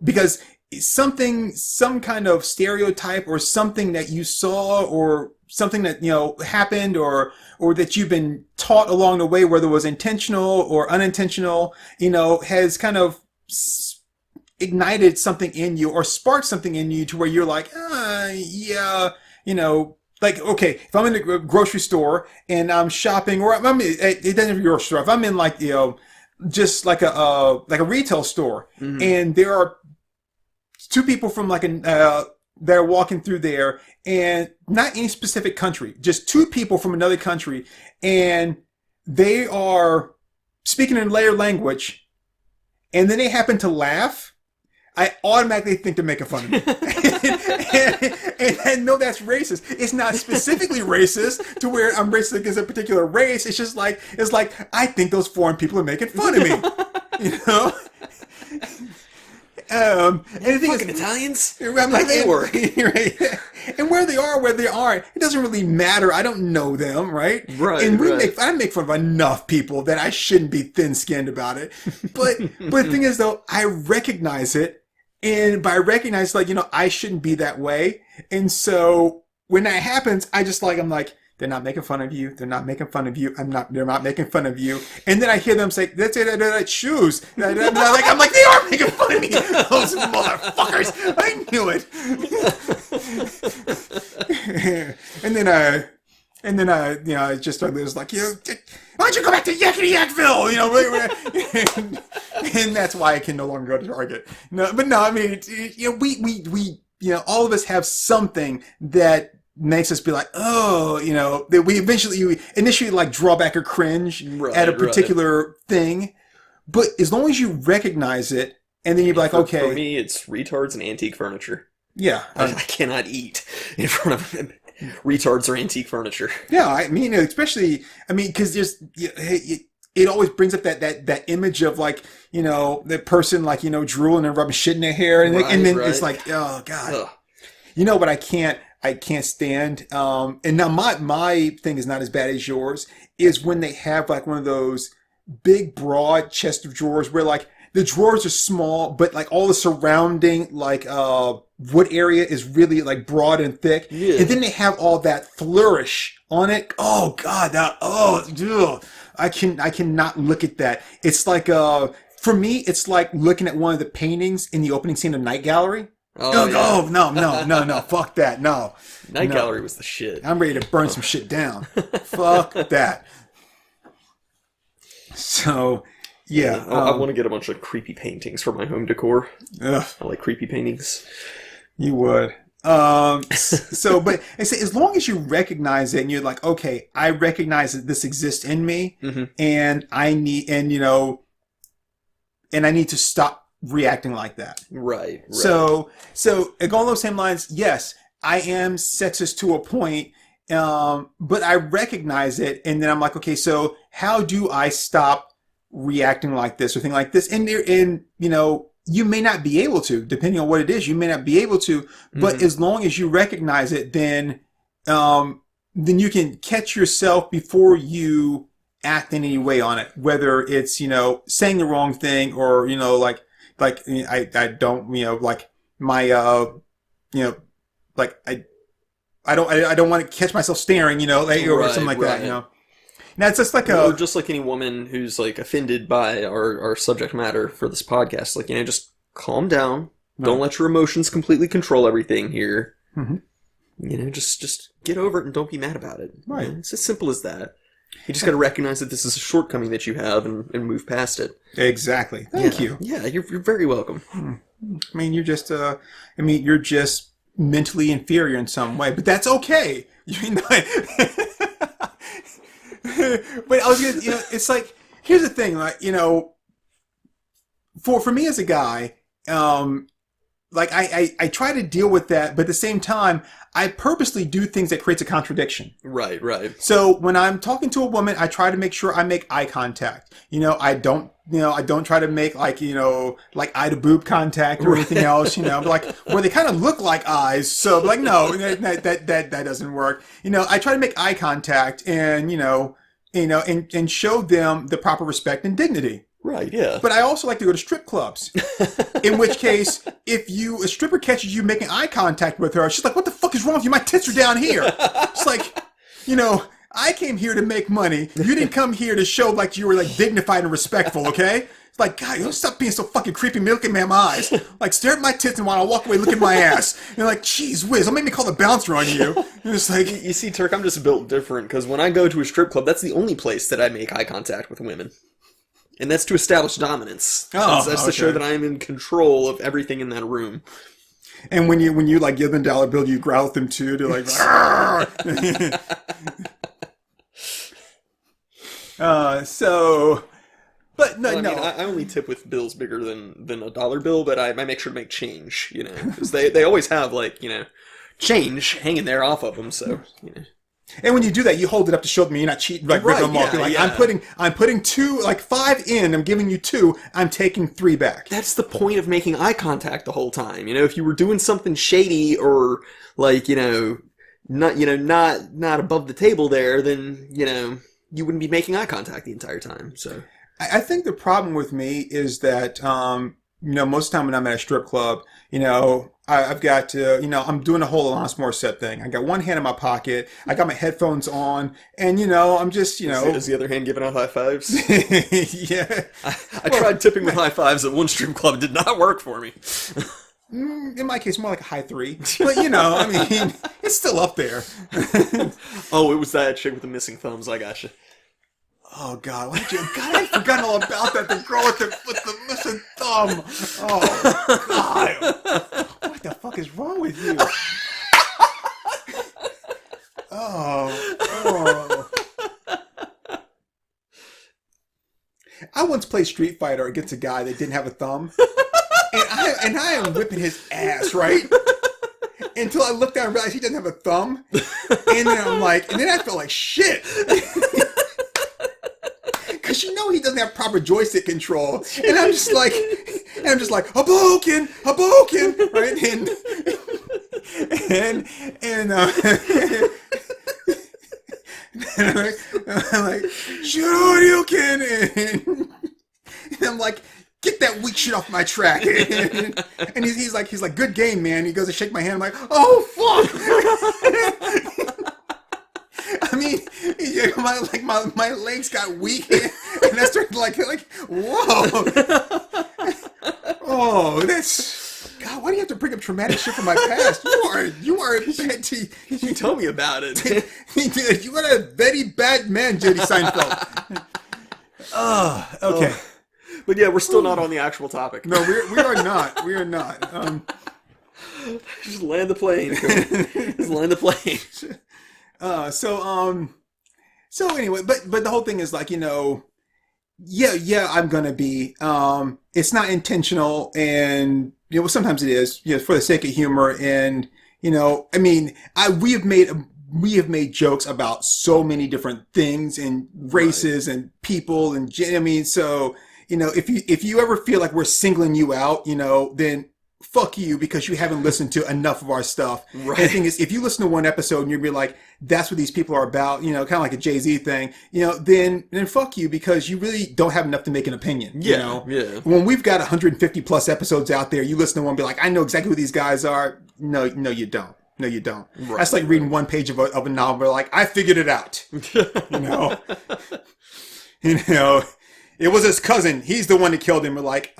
because some kind of stereotype or something that you saw or something that, happened or that you've been taught along the way, whether it was intentional or unintentional, has kind of ignited something in you or sparked something in you to where you're like, yeah, like, okay, if I'm in the grocery store and I'm shopping, or it doesn't have to be a grocery store. If I'm in like, just like a retail store, mm-hmm. and there are two people from like they're walking through there, and not any specific country, just two people from another country, and they are speaking in their language, and then they happen to laugh, I automatically think they're making fun of me. and I know that's racist. It's not specifically racist to where I'm racist against a particular race. It's just like, I think those foreign people are making fun of me. And the thing fucking is, Italians? I'm like, they were. Right? And where they are, where they aren't, it doesn't really matter. I don't know them, right? Right. And I make fun of enough people that I shouldn't be thin-skinned about it. But the thing is, though, I recognize it. And by recognize, like, I shouldn't be that way. And so when that happens, I'm like, they're not making fun of you. They're not making fun of you. They're not making fun of you. And then I hear them say, that's it, that's shoes. I'm like, they are making fun of me. Those motherfuckers. I knew it. And then I just was like, why don't you go back to Yakety Yakville? And that's why I can no longer go to Target. I mean, we all of us have something that makes us be like, that we initially like draw back or cringe at a particular thing. But as long as you recognize it, and then you're like, okay. For me, it's retards and antique furniture. Yeah. I cannot eat in front of them. Retards or antique furniture. Yeah, I mean, because there's, it always brings up that image of like, the person like, drooling and rubbing shit in their hair, and then it's like, oh God. Ugh. What I can't stand. And now my thing is not as bad as yours, is when they have like one of those big broad chest of drawers where like the drawers are small, but like all the surrounding like wood area is really like broad and thick. Yeah. And then they have all that flourish on it. Oh God, I cannot look at that. It's like for me, it's like looking at one of the paintings in the opening scene of Night Gallery. No, fuck that, no. Night Gallery was the shit. I'm ready to burn some shit down. Fuck that. So, yeah. I want to get a bunch of creepy paintings for my home decor. Ugh. I like creepy paintings. You would. But I say, as long as you recognize it and you're like, okay, I recognize that this exists in me, mm-hmm. and I need to stop reacting like that. Right. So along those same lines, yes, I am sexist to a point, but I recognize it, and then I'm like, okay, so how do I stop reacting like this or thing like this? And you may not be able to, depending on what it is, you may not be able to, but mm-hmm. as long as you recognize it, then you can catch yourself before you act in any way on it, whether it's, saying the wrong thing or, I don't, like my, like I don't want to catch myself staring, or something like that, Now it's just like or just like any woman who's like offended by our subject matter for this podcast, like, just calm down. Right. Don't let your emotions completely control everything here. Mm-hmm. Just get over it and don't be mad about it. Right. It's as simple as that. You just got to recognize that this is a shortcoming that you have and move past it. Exactly. Thank you. Yeah, you're very welcome. I mean, you're just you're just mentally inferior in some way, but that's okay. But I was gonna, it's like, here's the thing, like, for me as a guy, I try to deal with that, but at the same time, I purposely do things that creates a contradiction. Right. So when I'm talking to a woman, I try to make sure I make eye contact. I don't try to make like eye to boob contact or anything else, but like where they kind of look like eyes. So like, no, that doesn't work. I try to make eye contact and, and show them the proper respect and dignity. Right, yeah. But I also like to go to strip clubs. In which case, if a stripper catches you making eye contact with her, she's like, what the fuck is wrong with you? My tits are down here. It's like, I came here to make money. You didn't come here to show like you were like dignified and respectful, okay? It's like, God, you stop being so fucking creepy, look at me in my eyes. Like, stare at my tits and while I walk away, look at my ass. And you're like, geez whiz, don't make me call the bouncer on you. And it's like... You see, Turk, I'm just built different, because when I go to a strip club, that's the only place that I make eye contact with women. And that's to establish dominance. That's to show that I am in control of everything in that room. And when you like give them $1 bill, you growl at them too. They're like, but no, well, I only tip with bills bigger than $1 bill, but I make sure to make change. Because they always have like change hanging there off of them. So And when you do that, you hold it up to show them you're not cheating, like rip them off. You're like, I'm putting 5 in. I'm giving you 2. I'm taking 3 back. That's the point of making eye contact the whole time. If you were doing something shady or like not above the table there, then you wouldn't be making eye contact the entire time. So I think the problem with me is that most of the time when I'm at a strip club, I've got to, I'm doing a whole Alanis Morissette thing. I got one hand in my pocket. I got my headphones on, and I'm just, Is the other hand giving out high fives? Yeah. I tried tipping with high fives at one strip club. It did not work for me. In my case, more like a high 3. But it's still up there. Oh, it was that chick with the missing thumbs. I gotcha. Oh God! God, I'd forgotten all about that. The girl with the missing thumb. Oh God! What the fuck is wrong with you? Oh. I once played Street Fighter against a guy that didn't have a thumb, and I am whipping his ass, right? Until I looked down and realized he doesn't have a thumb, and then I felt like shit. Because he doesn't have proper joystick control, and I'm just like, Haboken, right? And I'm like, Shoryuken, and I'm like, get that weak shit off my track. And he's like, good game, man. He goes to shake my hand. I'm like, oh fuck. I mean, my legs got weak, and I started like, whoa. Oh, that's God. Why do you have to bring up traumatic shit from my past? You are Betty. You told me about it. You are a very bad man, Jerry Seinfeld. Okay. But yeah, we're still not on the actual topic. No, we are not. We are not. Just land the plane. Just land the plane. So anyway, but the whole thing is like, I'm gonna be, it's not intentional, and, sometimes it is, for the sake of humor, and, we have made jokes about so many different things and races and people, and, so, if you ever feel like we're singling you out, then fuck you, because you haven't listened to enough of our stuff. Right. And the thing is, if you listen to one episode and you'll be like, that's what these people are about, kind of like a Jay-Z thing, then fuck you, because you really don't have enough to make an opinion. Yeah. When we've got 150 plus episodes out there, you listen to one and be like, I know exactly who these guys are. No, you don't. No, you don't. Right. That's like reading one page of a novel, like, I figured it out. It was his cousin. He's the one that killed him. We're like,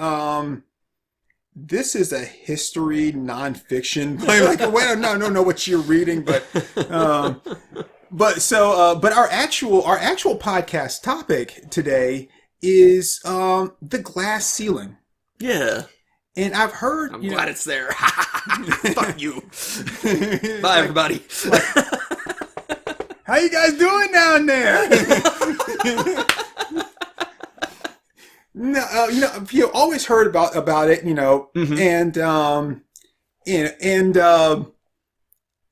this is a history nonfiction. Like, well, I don't know what you're reading, but our actual podcast topic today is the glass ceiling. Yeah. And I've heard. I'm glad it's there. Fuck you. Bye, everybody. How you guys doing down there? No, you always heard about it, mm-hmm. and And I'm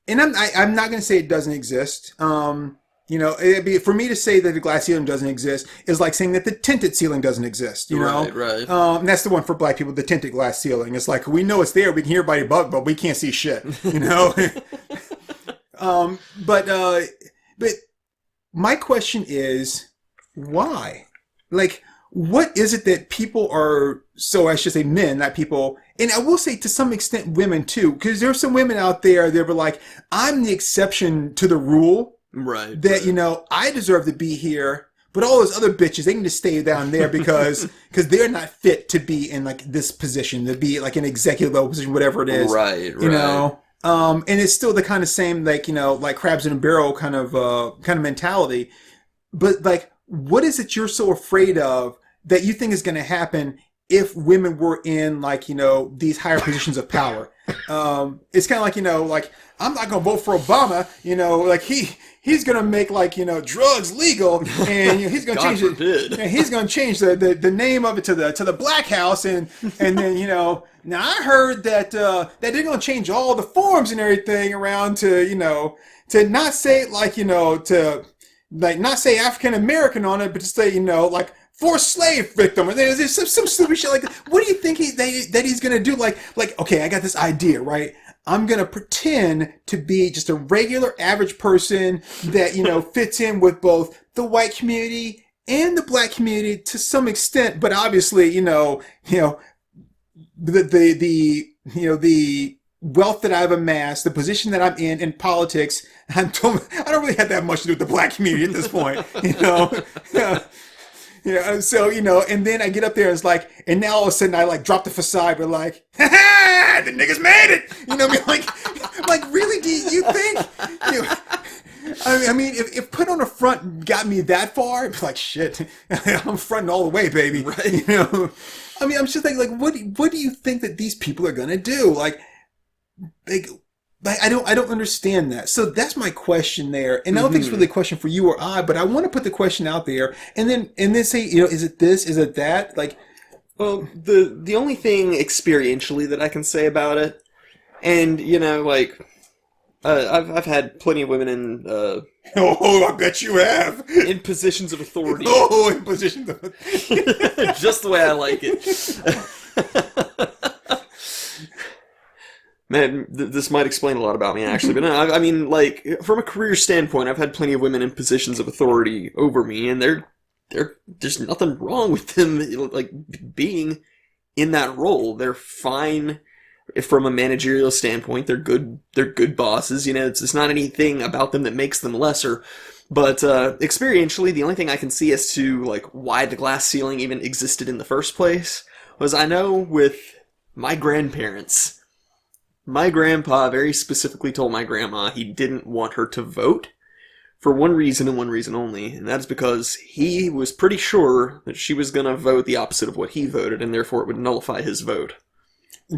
not going to say it doesn't exist. It'd be, for me to say that the glass ceiling doesn't exist is like saying that the tinted ceiling doesn't exist. Right. And that's the one for black people, the tinted glass ceiling. It's like, we know it's there, we can hear everybody but we can't see shit. But my question is, why? Like, what is it that people are, so I should say men, not people, and I will say to some extent women too, because there are some women out there that were like, I'm the exception to the rule. Right. That, I deserve to be here, but all those other bitches, they need to stay down there because they're not fit to be in like this position, to be like an executive level position, whatever it is. Right. And it's still the kind of same, like, like crabs in a barrel kind of mentality. But like, what is it you're so afraid of that you think is going to happen if women were in like, these higher positions of power? It's kind of like, like, I'm not going to vote for Obama, like he's going to make like, drugs legal, and he's going to change it. He's going to change the name of it to the Black House. And then, now I heard that they're going to change all the forms and everything around to not say like, to like not say African American on it, but to say, like, forced slave victim, or there's some stupid shit like that. What do you think that he's gonna do? Like, okay, I got this idea, right? I'm gonna pretend to be just a regular average person that fits in with both the white community and the black community to some extent, but obviously, the wealth that I've amassed, the position that I'm in politics, I don't really have that much to do with the black community at this point, So, and then I get up there and it's like, and now all of a sudden I like drop the facade, but like, ha ha, the niggas made it. Like, really, do you think, I mean, if put on a front got me that far, it'd be like, shit, I'm fronting all the way, baby. Right. I mean, I'm just thinking, like, what do you think that these people are going to do? Like, I don't understand that. So that's my question there. And I don't think it's really a question for you or I, but I want to put the question out there and then say, is it this? Is it that? Like, well, the only thing experientially that I can say about it, and like, I've had plenty of women in I bet you have, in positions of authority. In positions of just the way I like it. Man, this might explain a lot about me, actually. But no, I mean, like, from a career standpoint, I've had plenty of women in positions of authority over me, and there's nothing wrong with them, like, being in that role. They're fine from a managerial standpoint. They're good bosses. It's not anything about them that makes them lesser. But experientially, the only thing I can see as to, like, why the glass ceiling even existed in the first place was, I know with my grandparents, my grandpa very specifically told my grandma he didn't want her to vote for one reason and one reason only, and that's because he was pretty sure that she was going to vote the opposite of what he voted, and therefore it would nullify his vote.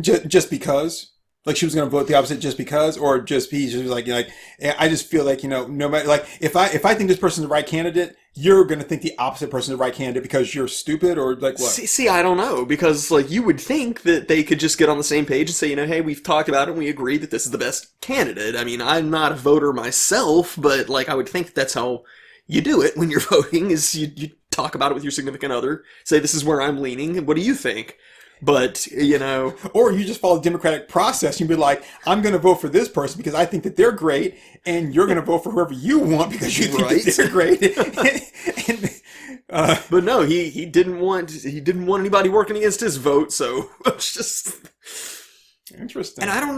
Just because? Like, she was going to vote the opposite just because? Or just he just was like, I just feel like, no matter, like, if I think this person's the right candidate, you're going to think the opposite person's the right candidate because you're stupid, or like what? See, I don't know, because like you would think that they could just get on the same page and say, hey, we've talked about it and we agree that this is the best candidate. I mean, I'm not a voter myself, but like I would think that's how you do it when you're voting, is you talk about it with your significant other, say this is where I'm leaning, what do you think? But, Or you just follow the democratic process. You'd be like, I'm going to vote for this person because I think that they're great, and you're going to vote for whoever you want because you think that they're great. But no, he didn't want anybody working against his vote, so it's just interesting. And I don't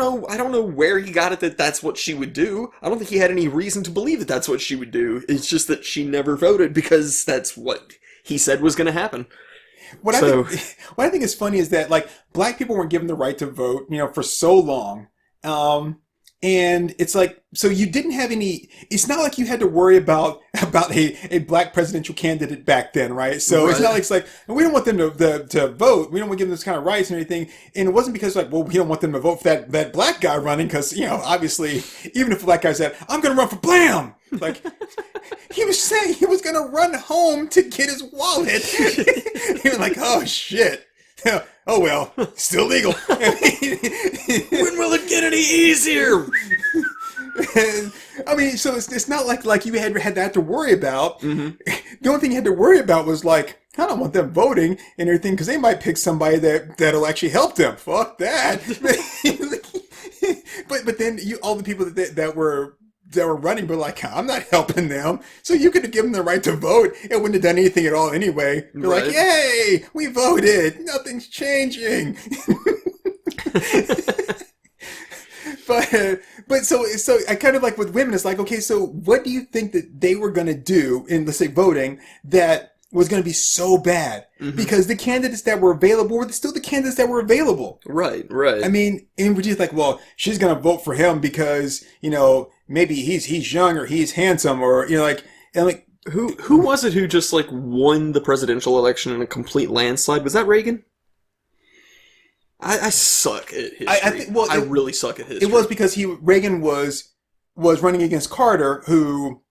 know where he got it that that's what she would do. I don't think he had any reason to believe that that's what she would do. It's just that she never voted because that's what he said was going to happen. What I think is funny is that, like, black people weren't given the right to vote, for so long. And it's like, so you didn't have any, it's not like you had to worry about a black presidential candidate back then, right? So It's not like, it's like, we don't want them to vote. We don't want to give them this kind of rights and everything. And it wasn't because, like, well, we don't want them to vote for that black guy running because, obviously, even if the black guy said, I'm going to run for blam! Like, he was saying he was going to run home to get his wallet. He was like, oh, shit. oh well, still legal. When will it get any easier? I mean, so it's not like you had that to worry about. The only thing you had to worry about was like, I don't want them voting and everything because they might pick somebody that'll actually help them. Fuck that. but then all the people that were running were like, I'm not helping them. So you could have given them the right to vote. It wouldn't have done anything at all anyway. They're like, yay, we voted. Nothing's changing. But so I kind of like with women, it's like, okay, so what do you think that they were going to do in, let's say, voting that was going to be so bad? Because the candidates that were available were still the candidates that were available. Right. I mean, and we're just like, well, she's going to vote for him because, maybe he's young or he's handsome or, and like, who was it who just like won the presidential election in a complete landslide? Was that Reagan? I suck at history. I really suck at history. It was because Reagan was running against Carter, who,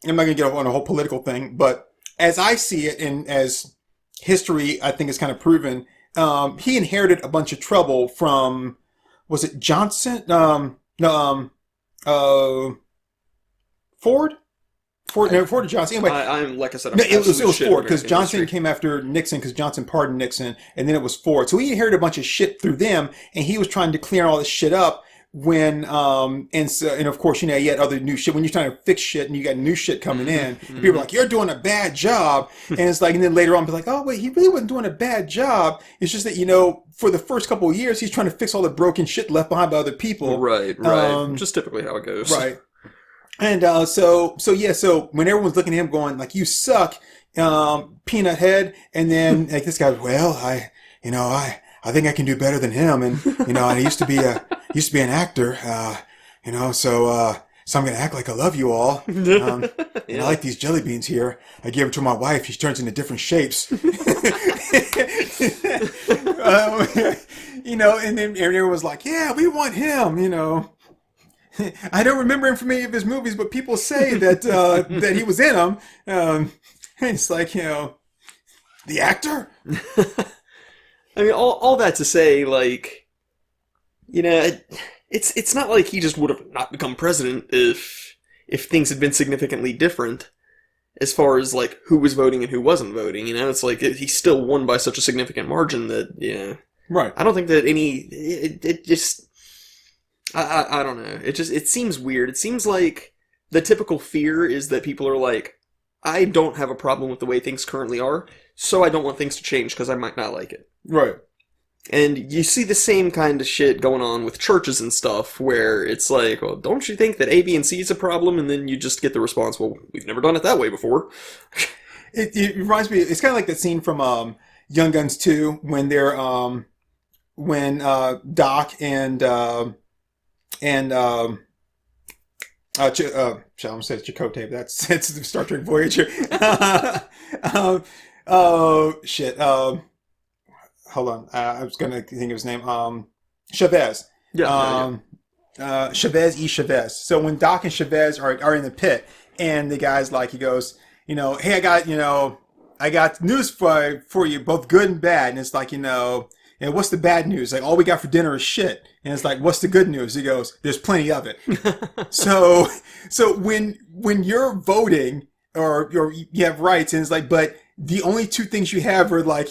I'm not going to get on a whole political thing, but as I see it, and as history, I think, is kind of proven, he inherited a bunch of trouble from, was it Johnson? Ford? Ford or Johnson. Anyway, I'm like I said, it was Ford because Johnson came after Nixon because Johnson pardoned Nixon, and then it was Ford. So he inherited a bunch of shit through them, and he was trying to clear all this shit up. When and of course, you had other new shit. When you're trying to fix shit and you got new shit coming in, and people are like, "You're doing a bad job," and it's like, and then later on, be like, "Oh wait, he really wasn't doing a bad job. It's just that for the first couple of years, he's trying to fix all the broken shit left behind by other people." Right. Just typically how it goes. Right. And so when everyone's looking at him going like, you suck, peanut head, and then like this guy, well, I think I can do better than him, and I used to be an actor, so I'm gonna act like I love you all. And I like these jelly beans here. I gave them to my wife. She turns into different shapes. And then everyone was like, yeah, we want him, I don't remember him from any of his movies, but people say that that he was in them. It's like, the actor? I mean, all that to say, like, it's not like he just would have not become president if things had been significantly different as far as, like, who was voting and who wasn't voting. It's like he still won by such a significant margin that, Right. I don't think that it just... I don't know. It seems weird. It seems like the typical fear is that people are like, I don't have a problem with the way things currently are, so I don't want things to change because I might not like it. Right. And you see the same kind of shit going on with churches and stuff, where it's like, well, don't you think that A, B, and C is a problem? And then you just get the response, well, we've never done it that way before. It reminds me, it's kind of like that scene from Young Guns 2, when they're, when Doc and I almost said Chakotay, but it's the Star Trek Voyager. Shit. Hold on. I was going to think of his name. Chavez. Yeah. Chavez E. Chavez. So when Doc and Chavez are in the pit, and the guy's like, he goes, hey, I got news for you, both good and bad. And it's like, and what's the bad news? Like, all we got for dinner is shit. And it's like, what's the good news? He goes, there's plenty of it. So when you're voting or you have rights, and it's like, but the only two things you have are like,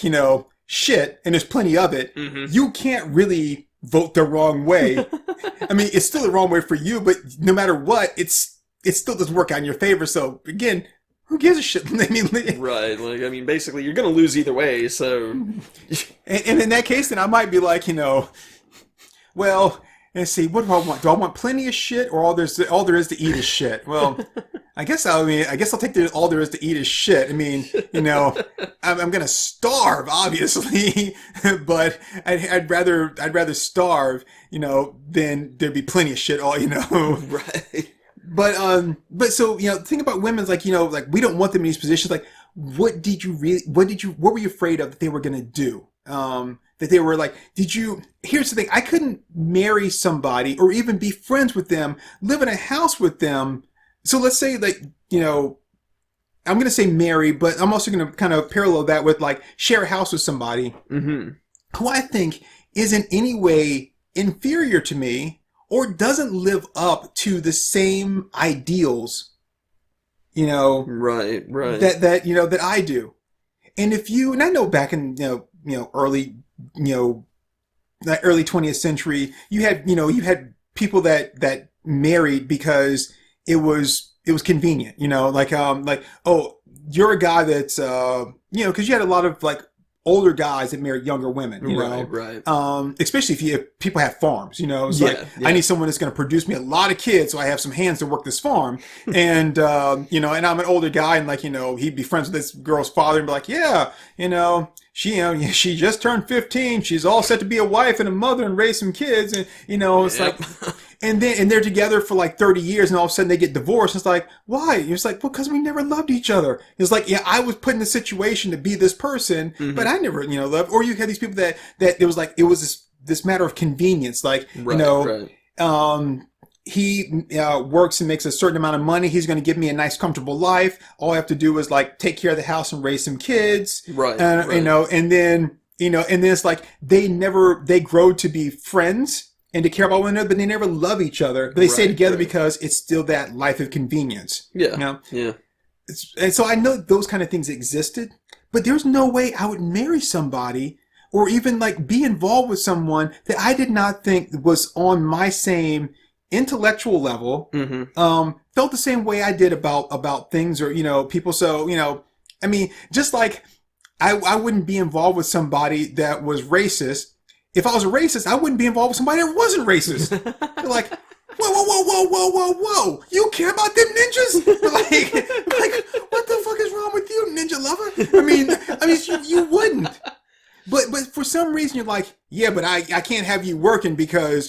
shit, and there's plenty of it. Mm-hmm. You can't really vote the wrong way. I mean, it's still the wrong way for you, but no matter what, it still doesn't work out in your favor. So again, who gives a shit? I mean, right. Like, I mean, basically, you're going to lose either way, so... And in that case, then I might be like, well, let's see, what do I want? Do I want plenty of shit, or all there is to eat is shit? Well, I guess I'll take all there is to eat is shit. I mean, I'm going to starve, obviously, but I'd rather starve, than there'd be plenty of shit, Right. But so, think about women's like, like we don't want them in these positions. Like, what were you afraid of that they were going to do? That they were like, here's the thing. I couldn't marry somebody or even be friends with them, live in a house with them. So let's say like, I'm going to say marry, but I'm also going to kind of parallel that with like share a house with somebody. Mm-hmm. who I think is in any way inferior to me or doesn't live up to the same ideals, Right, right. that I do. And and I know back in, early, the early 20th century, you had people that married because it was convenient, oh, you're a guy that's, because you had a lot of like older guys that married younger women, Right. Especially if people have farms, it's Yeah. I need someone that's going to produce me a lot of kids so I have some hands to work this farm. And, and I'm an older guy and he'd be friends with this girl's father and be like, yeah, she just turned 15. She's all set to be a wife and a mother and raise some kids. And, it's Yep. and they're together for like 30 years and all of a sudden they get divorced. It's like, why? It's like, well, because we never loved each other. It's like, yeah, I was put in the situation to be this person, but I never, loved. Or you had these people that it was this matter of convenience. Like, Right. He works and makes a certain amount of money. He's going to give me a nice, comfortable life. All I have to do is like take care of the house and raise some kids. Right. And then it's like they grow to be friends and to care about one another, but they never love each other. But they stay together because it's still that life of convenience. Yeah. Yeah. And so I know those kind of things existed, but there's no way I would marry somebody or even like be involved with someone that I did not think was on my same intellectual level, felt the same way I did about things or, people. So, I mean, just like I wouldn't be involved with somebody that was racist. If I was a racist, I wouldn't be involved with somebody that wasn't racist. They're like, whoa. You care about them ninjas? like, what the fuck is wrong with you, ninja lover? I mean, you wouldn't. But for some reason you're like, yeah, but I can't have you working because,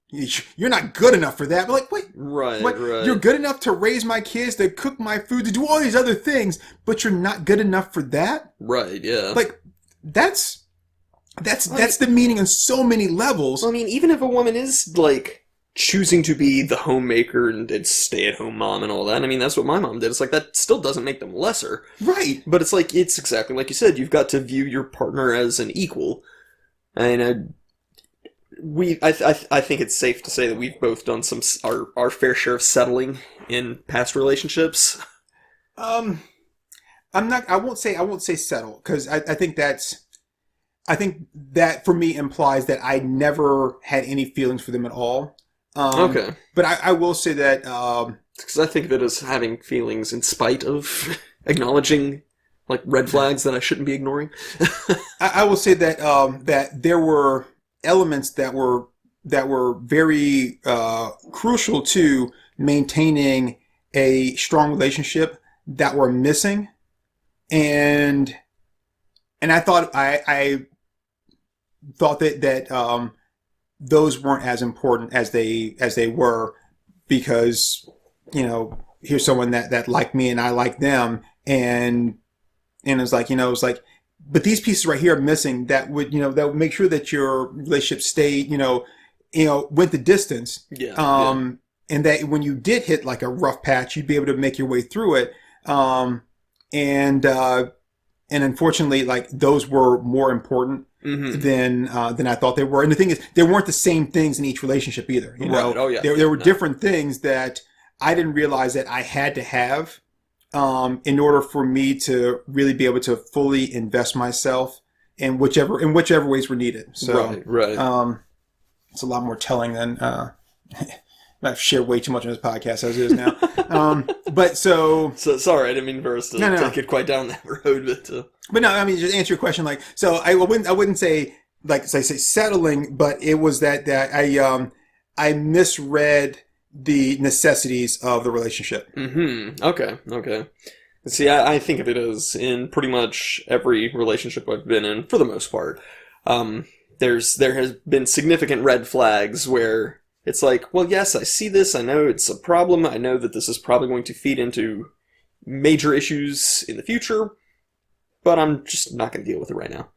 you're not good enough for that. But like, wait, Right. You're good enough to raise my kids, to cook my food, to do all these other things, but you're not good enough for that? Right, yeah. Like, that's the meaning on so many levels. Well, I mean, even if a woman is, like, choosing to be the homemaker and stay-at-home mom and all that, I mean, that's what my mom did. It's like, that still doesn't make them lesser. Right. But it's like, it's exactly like you said, you've got to view your partner as an equal. And I think it's safe to say that we've both done our fair share of settling in past relationships. I won't say settle, because I think that for me implies that I never had any feelings for them at all. Okay. But I will say that, because I think of it as having feelings in spite of acknowledging, like, red flags that I shouldn't be ignoring. I will say that, that there were elements that were very, crucial to maintaining a strong relationship that were missing. And I thought, I thought that those weren't as important as they were, because, here's someone that liked me and I liked them. And it's like, but these pieces right here are missing that would make sure that your relationship stayed, went the distance. Yeah. And that when you did hit like a rough patch, you'd be able to make your way through it. And unfortunately, like, those were more important than I thought they were. And the thing is, there weren't the same things in each relationship either. Right. Oh, yeah. There were different things that I didn't realize that I had to have in order for me to really be able to fully invest myself in whichever ways were needed. So, right. It's a lot more telling than I've shared way too much on this podcast as it is now. But so sorry, I didn't mean for us to take it quite down that road, but no, I mean, just answer your question. Like, so I wouldn't say, like, as I say, settling, but it was that I misread the necessities of the relationship. Okay. See, I think of it as in pretty much every relationship I've been in, for the most part, there has been significant red flags where it's like, well, yes, I see this, I know it's a problem, I know that this is probably going to feed into major issues in the future, but I'm just not going to deal with it right now.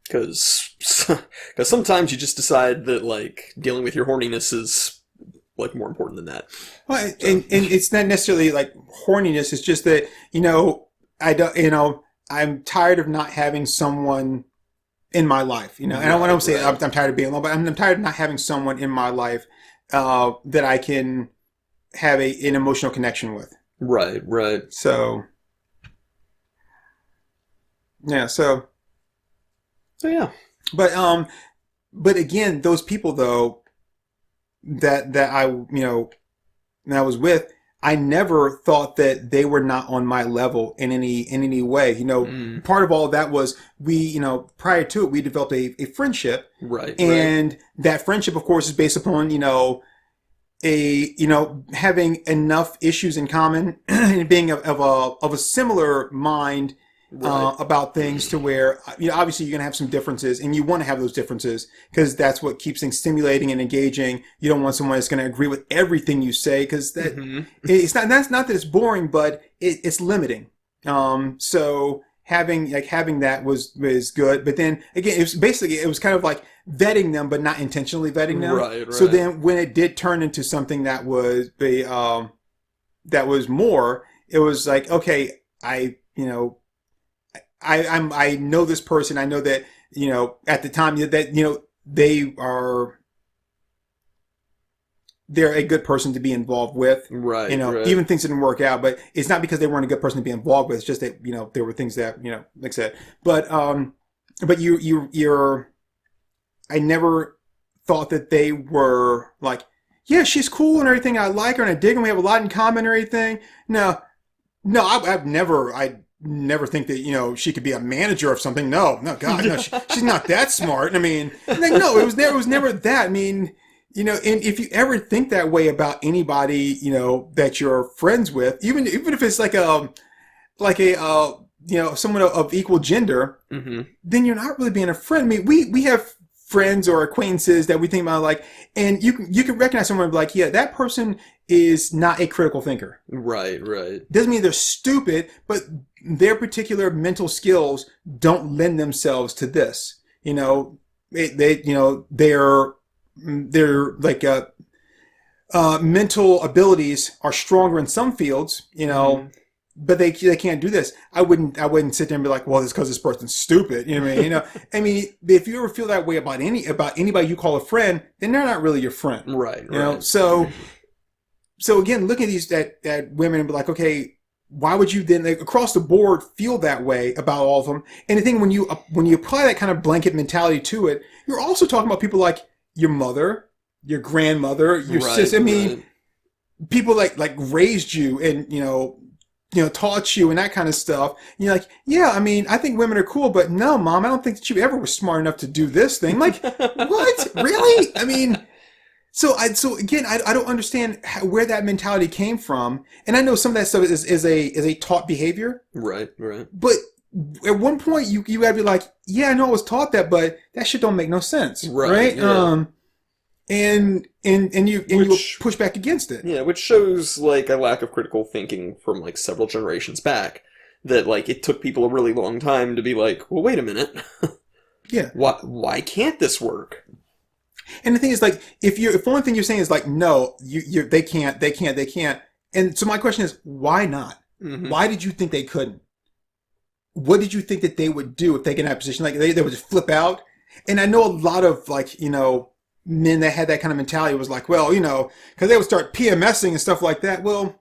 Because sometimes you just decide that, like, dealing with your horniness is, like, more important than that. Well, and it's not necessarily, like, horniness, it's just that, I don't, I'm tired of not having someone in my life, you know. And I want to say I'm tired of being alone, but I'm tired of not having someone in my life that I can have an emotional connection with. Right, right. So, yeah. So yeah. But again, those people though that I that I was with, I never thought that they were not on my level in any way. You know, part of all of that was prior to it, we developed a friendship. Right. And that friendship, of course, is based upon, having enough issues in common and being of a similar mind about things to where, obviously you're going to have some differences and you want to have those differences because that's what keeps things stimulating and engaging. You don't want someone that's going to agree with everything you say because it's not that it's boring, but it's limiting. So having that was good. But then again, it was kind of like vetting them, but not intentionally vetting them. Right. So then when it did turn into something that was more, it was like, okay, I know this person. I know that, at the time that, they're a good person to be involved with. Right. Even things didn't work out, but it's not because they weren't a good person to be involved with. It's just that, there were things that, like I said, but I never thought that they were like, yeah, she's cool and everything. I like her and I dig her and we have a lot in common and everything. No, I never think that, she could be a manager of something. No, God, no, she's not that smart. I mean, no, it was never that. I mean, and if you ever think that way about anybody, that you're friends with, even if it's like someone of equal gender, then you're not really being a friend. I mean, we have friends or acquaintances that we think about like, and you can recognize someone like, yeah, that person is not a critical thinker. Right. Doesn't mean they're stupid, but their particular mental skills don't lend themselves to this. They're like mental abilities are stronger in some fields, but they can't do this. I wouldn't sit there and be like, well, it's because this person's stupid. You know what I mean? I mean, if you ever feel that way about anybody you call a friend, then they're not really your friend. Right. So again, look at these at women and be like, okay, why would you then across the board feel that way about all of them? And the thing when you apply that kind of blanket mentality to it, you're also talking about people like your mother, your grandmother, your sister. I mean, people like raised you and taught you and that kind of stuff. And you're like, yeah, I mean, I think women are cool, but no, Mom, I don't think that you ever was smart enough to do this thing. Like, what? Really? I mean, so again, I don't understand where that mentality came from. And I know some of that stuff is a taught behavior. Right. But at one point you gotta be like, yeah, I know I was taught that, but that shit don't make no sense. Right? Yeah. And you push back against it. Yeah, which shows like a lack of critical thinking from like several generations back. That like it took people a really long time to be like, well, wait a minute. Yeah. Why can't this work? And the thing is, like, if the only thing you're saying is like, no, they can't. And so my question is, why not? Mm-hmm. Why did you think they couldn't? What did you think that they would do if they get in that position? Like, they would just flip out. And I know a lot of like, men that had that kind of mentality was like, well, because they would start PMSing and stuff like that. Well,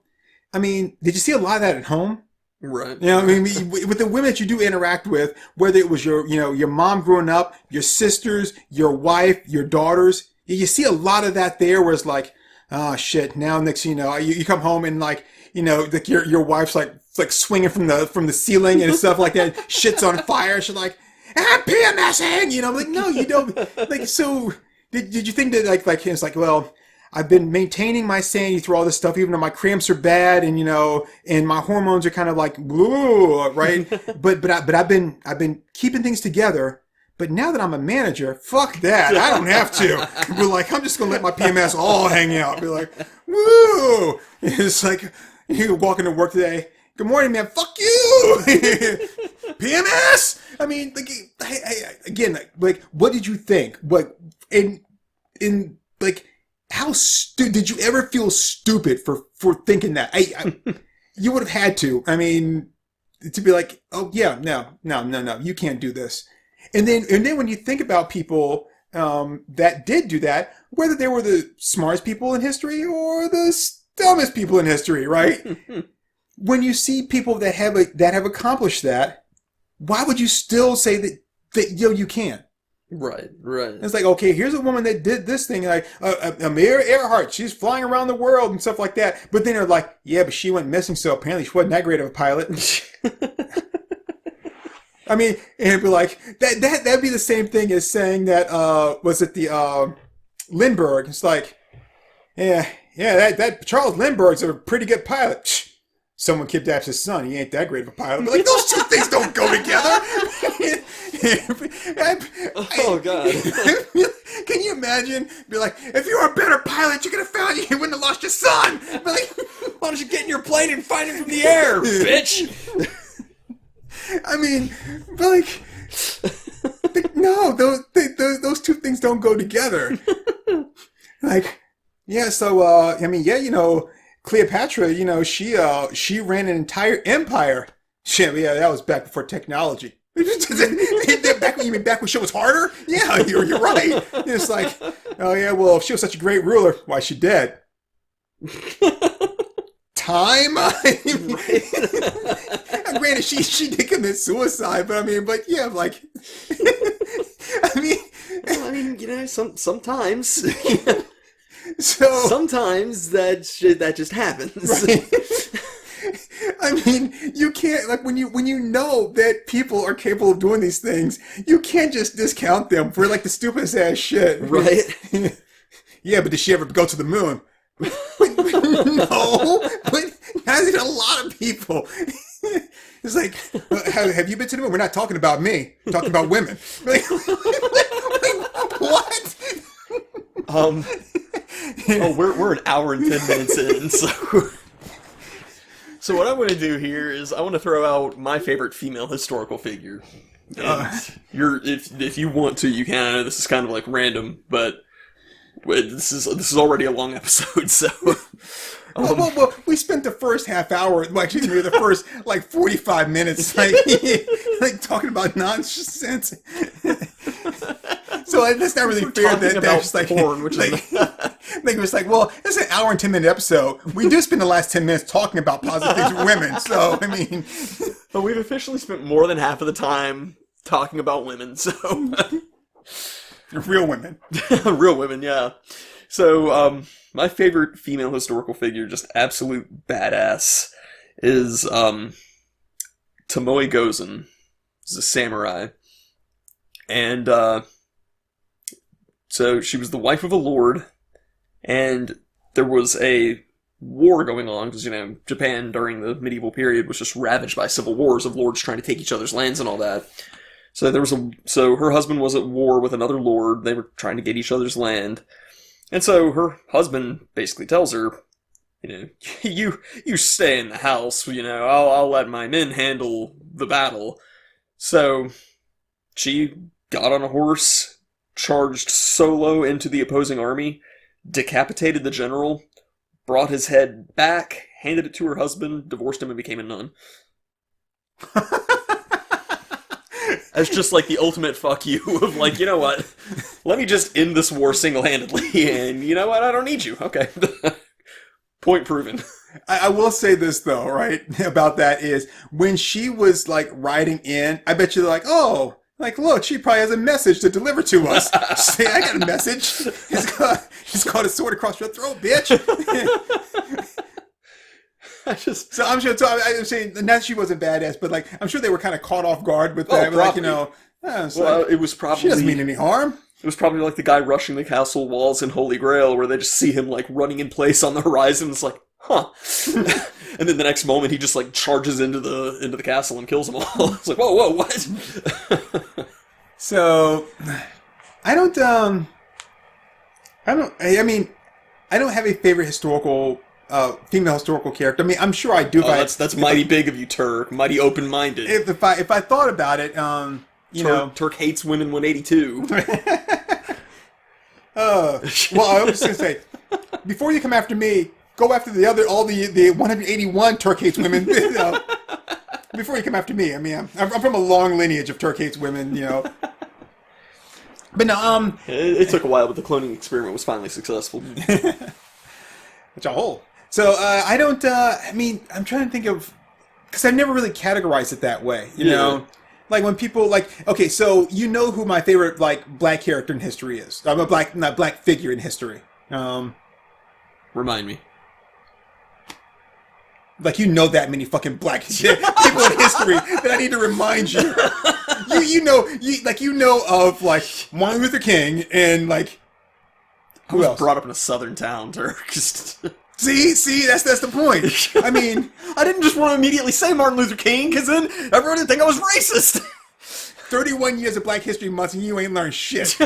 I mean, did you see a lot of that at home? Right. I mean, with the women that you do interact with, whether it was your mom growing up, your sisters, your wife, your daughters, you see a lot of that there where it's like, oh shit, now next thing you come home and like, like your wife's like swinging from the ceiling and stuff like that, shit's on fire. She's like, I'm PMSing, I'm like, no, you don't. Like, so did you think that like it's like, well, I've been maintaining my sanity through all this stuff, even though my cramps are bad and, and my hormones are kind of like, whoa, right? but I've been keeping things together. But now that I'm a manager, fuck that. I don't have to. Be like, I'm just going to let my PMS all hang out. Be like, woo. It's like, you walk into work today. Good morning, man. Fuck you. PMS. I mean, like, again, like, what did you think? What, in like, how did you ever feel stupid for thinking that? You would have had to. I mean, to be like, oh yeah, no, you can't do this. And then when you think about people that did do that, whether they were the smartest people in history or the dumbest people in history, right? When you see people that have accomplished that, why would you still say that you can't? Right. It's like, okay, here's a woman that did this thing, like Amelia Earhart, she's flying around the world and stuff like that. But then they're like, yeah, but she went missing, so apparently she wasn't that great of a pilot. I mean, it'd be like that'd be the same thing as saying that was it the Lindbergh? It's like, yeah, that Charles Lindbergh's a pretty good pilot. Shh. Someone kidnaps his son. He ain't that great of a pilot. But like, those two things don't go together. Oh God! Can you imagine? Be like, if you were a better pilot, you could have found you wouldn't have lost your son. But like, why don't you get in your plane and find him from the air, bitch? I mean, but like, no, those two things don't go together. Like, yeah. So, I mean, yeah, you know, Cleopatra, you know, she ran an entire empire. Shit, yeah, that was back before technology. Back when shit was harder? Yeah, you're right. It's like, oh yeah, well, if she was such a great ruler, why is she dead? Time? Granted, she did commit suicide, but yeah, like, well, you know, sometimes. So sometimes that just happens. Right? I mean, you can't, like, when you know that people are capable of doing these things, you can't just discount them for like the stupidest ass shit. Right? Yeah, but did she ever go to the moon? No, but has it a lot of people? It's like, have you been to the moon? We're not talking about me. We're talking about women. Like, what? Oh, we're an hour and 10 minutes in, so what I'm going to do here is I want to throw out my favorite female historical figure. And if you want to, you can. I know this is kind of like random, but this is already a long episode, so. Well, we spent the first half hour, well, actually, maybe the first like 45 minutes, like talking about nonsense. So that's not really fair. That they're just like porn, which like, it was like, well, it's an hour and 10-minute episode. We do spend the last 10 minutes talking about positive things with women. So I mean, but we've officially spent more than half of the time talking about women. So real women, real women, yeah. So my favorite female historical figure, just absolute badass, is Tomoe Gozen. She's a samurai, and so she was the wife of a lord, and there was a war going on, because, you know, Japan during the medieval period was just ravaged by civil wars of lords trying to take each other's lands and all that. So her husband was at war with another lord. They were trying to get each other's land. And so her husband basically tells her, you know, you stay in the house, you know, I'll let my men handle the battle. So she got on a horse, charged solo into the opposing army, decapitated the general, brought his head back, handed it to her husband, divorced him, and became a nun. As just like the ultimate fuck you of like, you know what, let me just end this war single-handedly, and you know what, I don't need you. Okay. Point proven. I will say this though, right, about that is, when she was like riding in, I bet you're like, oh, like, look, she probably has a message to deliver to us. Say, I got a message. He's got a sword across your throat, bitch. So I'm sure. So I'm saying, not that she wasn't badass, but like, I'm sure they were kind of caught off guard with that. Like, you know, it was probably, she doesn't mean any harm. It was probably like the guy rushing the castle walls in Holy Grail, where they just see him like running in place on the horizon. It's like, huh. And then the next moment, he just like charges into the castle and kills them all. It's like, whoa, what? So, I don't have a favorite historical, female historical character. I mean, I'm sure I do. That's mighty big of you, Turk. Mighty open-minded. If I thought about it, you know, Turk hates women 182. Well, I was gonna say, before you come after me, go after all the 181 Turk hates women. You know. Before you come after me, I mean, I'm from a long lineage of Turk hates women, you know. But no, it took a while, but the cloning experiment was finally successful. Which a hole. So I don't. I mean, I'm trying to think of because I've never really categorized it that way. You know, like when people like. Okay, so you know who my favorite like black character in history is? I'm a black figure in history. Remind me. Like you know that many fucking black people in history that I need to remind you. You know of like Martin Luther King and like who else? Brought up in a southern town, Turk. See, that's the point. I mean, I didn't just want to immediately say Martin Luther King because then everyone would think I was racist. 31 years of Black History Month and you ain't learned shit.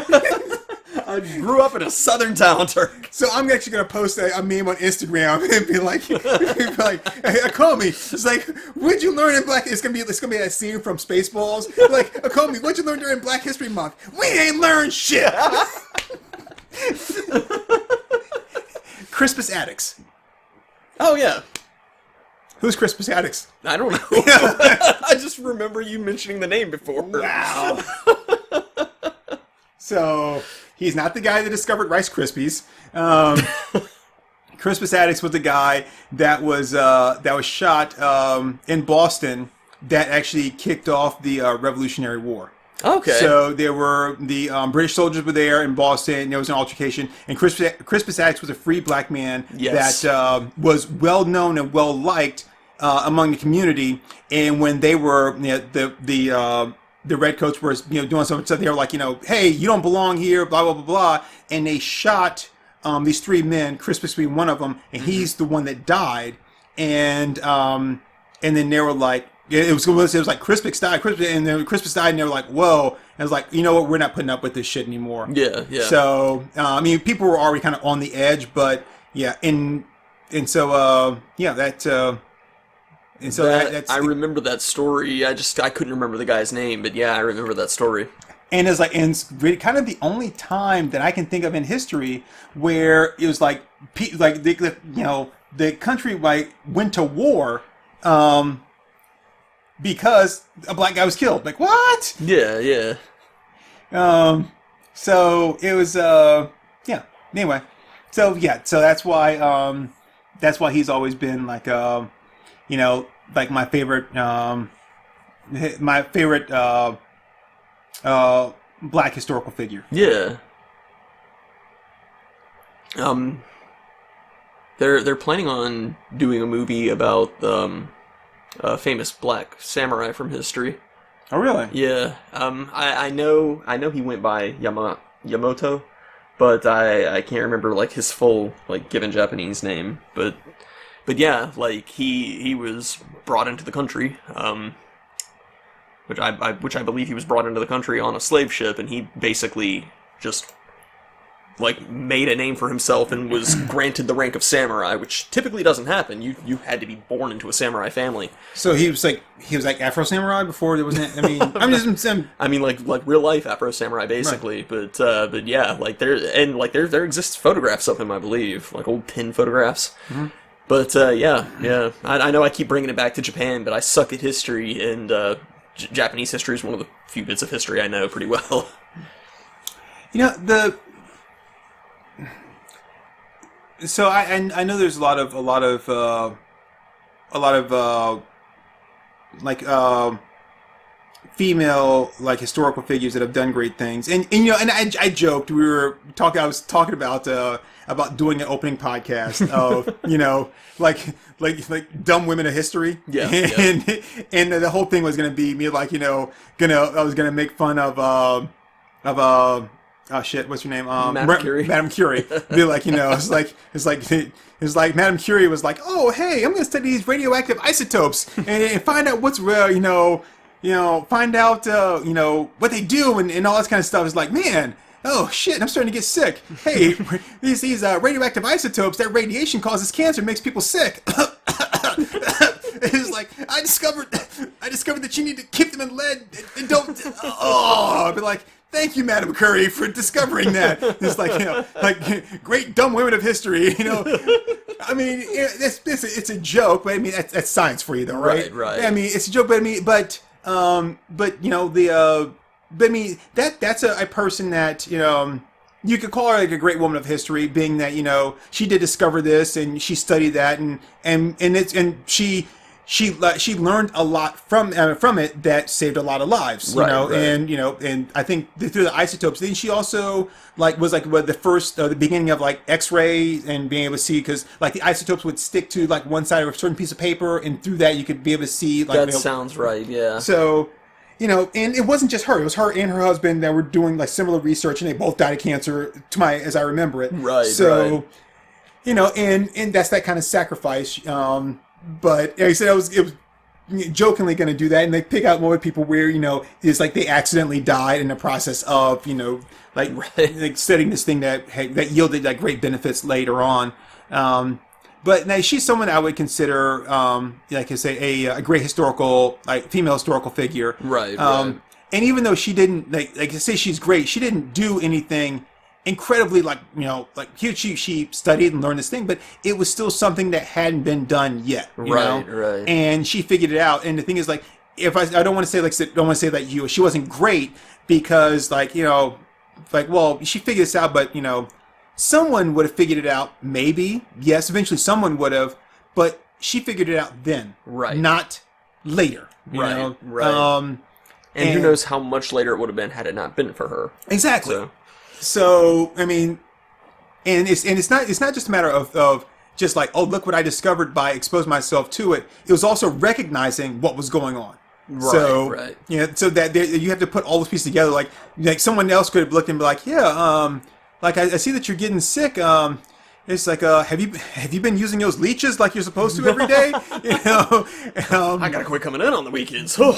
I grew up in a southern town, Turk. So I'm actually gonna post a meme on Instagram and be like, hey, Acomi, it's like, what'd you learn in Black? It's gonna be that scene from Spaceballs. Like, Acomi, what'd you learn during Black History Month? We ain't learned shit. Crispus Attucks. Oh yeah. Who's Crispus Attucks? I don't know. I just remember you mentioning the name before. Wow. So he's not the guy that discovered Rice Krispies. Crispus Attucks was the guy that was shot in Boston that actually kicked off the Revolutionary War. Okay. So there were the British soldiers were there in Boston. There was an altercation, and Crispus Attucks was a free black man that was well known and well liked among the community. And when they were the redcoats were doing something, so they were like, hey, you don't belong here, blah blah blah blah, and they shot these three men, Crispus being one of them, and he's the one that died. And then they were like. It was like Crispus died, and then Crispus died, and they were like, "Whoa!" And I was like, "You know what? We're not putting up with this shit anymore." Yeah. So I mean, people were already kind of on the edge, but yeah, so I remember that story. I couldn't remember the guy's name, but yeah, I remember that story. And it's really kind of the only time that I can think of in history where it was like the country went to war. Because a black guy was killed. Like, what? Yeah. So it was, Anyway. So that's why he's always been like, like my favorite black historical figure. Yeah. They're planning on doing a movie about, a famous black samurai from history. Oh, really? Yeah. I know he went by Yamato, but I can't remember like his full given Japanese name. But yeah, like he was brought into the country, which I believe he was brought into the country on a slave ship, and he basically just made a name for himself and was granted the rank of samurai, which typically doesn't happen. You had to be born into a samurai family. So he was like Afro samurai before there was. I mean, like real life Afro samurai basically. Right. But yeah, there exists photographs of him, I believe, like old pin photographs. Mm-hmm. But yeah. I know I keep bringing it back to Japan, but I suck at history, and Japanese history is one of the few bits of history I know pretty well. So I know there's a lot of female historical figures that have done great things, and I joked I was talking about doing an opening podcast of like dumb women of history, and the whole thing was gonna be me I was gonna make fun of oh shit, what's her name? Madame Curie. Madame Curie. Be like, it's like Madame Curie was like, oh hey, I'm gonna study these radioactive isotopes and find out what's real, find out what they do and all this kind of stuff. It's like, man, oh shit, I'm starting to get sick. Hey, these radioactive isotopes, that radiation causes cancer, makes people sick. It's like I discovered that you need to keep them in lead and don't. Oh, but like. Thank you, Madam Curie, for discovering that. It's like, great dumb women of history, I mean, it's a joke, but I mean that's science for you, though, right? Right. I mean, it's a joke, but I mean, but you know but I mean that's a person that you could call her like a great woman of history, being that she did discover this and she studied that and she learned a lot from it that saved a lot of lives, right. and I think through the isotopes. Then she also was the first the beginning of like X-ray and being able to see, because like the isotopes would stick to like one side of a certain piece of paper, and through that you could be able to see like that sounds right, yeah. So and it wasn't just her; it was her and her husband that were doing like similar research, and they both died of cancer as I remember it. Right. So and that's that kind of sacrifice. But like I said, it was jokingly going to do that, and they pick out more people where it's like they accidentally died in the process of like studying this thing that yielded like great benefits later on. But now she's someone I would consider, like I say, a great historical, like female historical figure. Right. And even though she didn't, like I say, she's great. She didn't do anything incredibly she studied and learned this thing, but it was still something that hadn't been done yet. Right. And she figured it out. And the thing is, like, if I don't want to say that she wasn't great, because well, she figured this out, but someone would have figured it out. Maybe, yes, eventually someone would have, but she figured it out then, right? Not later, right? And who knows how much later it would have been had it not been for her. Exactly. So I mean, and it's not just a matter of just like, oh, look what I discovered by exposing myself to it. It was also recognizing what was going on. Right, so right. So that you have to put all those pieces together. Like someone else could have looked and be like, yeah, like I see that you're getting sick. It's like, have you been using those leeches like you're supposed to every day? I gotta quit coming in on the weekends. So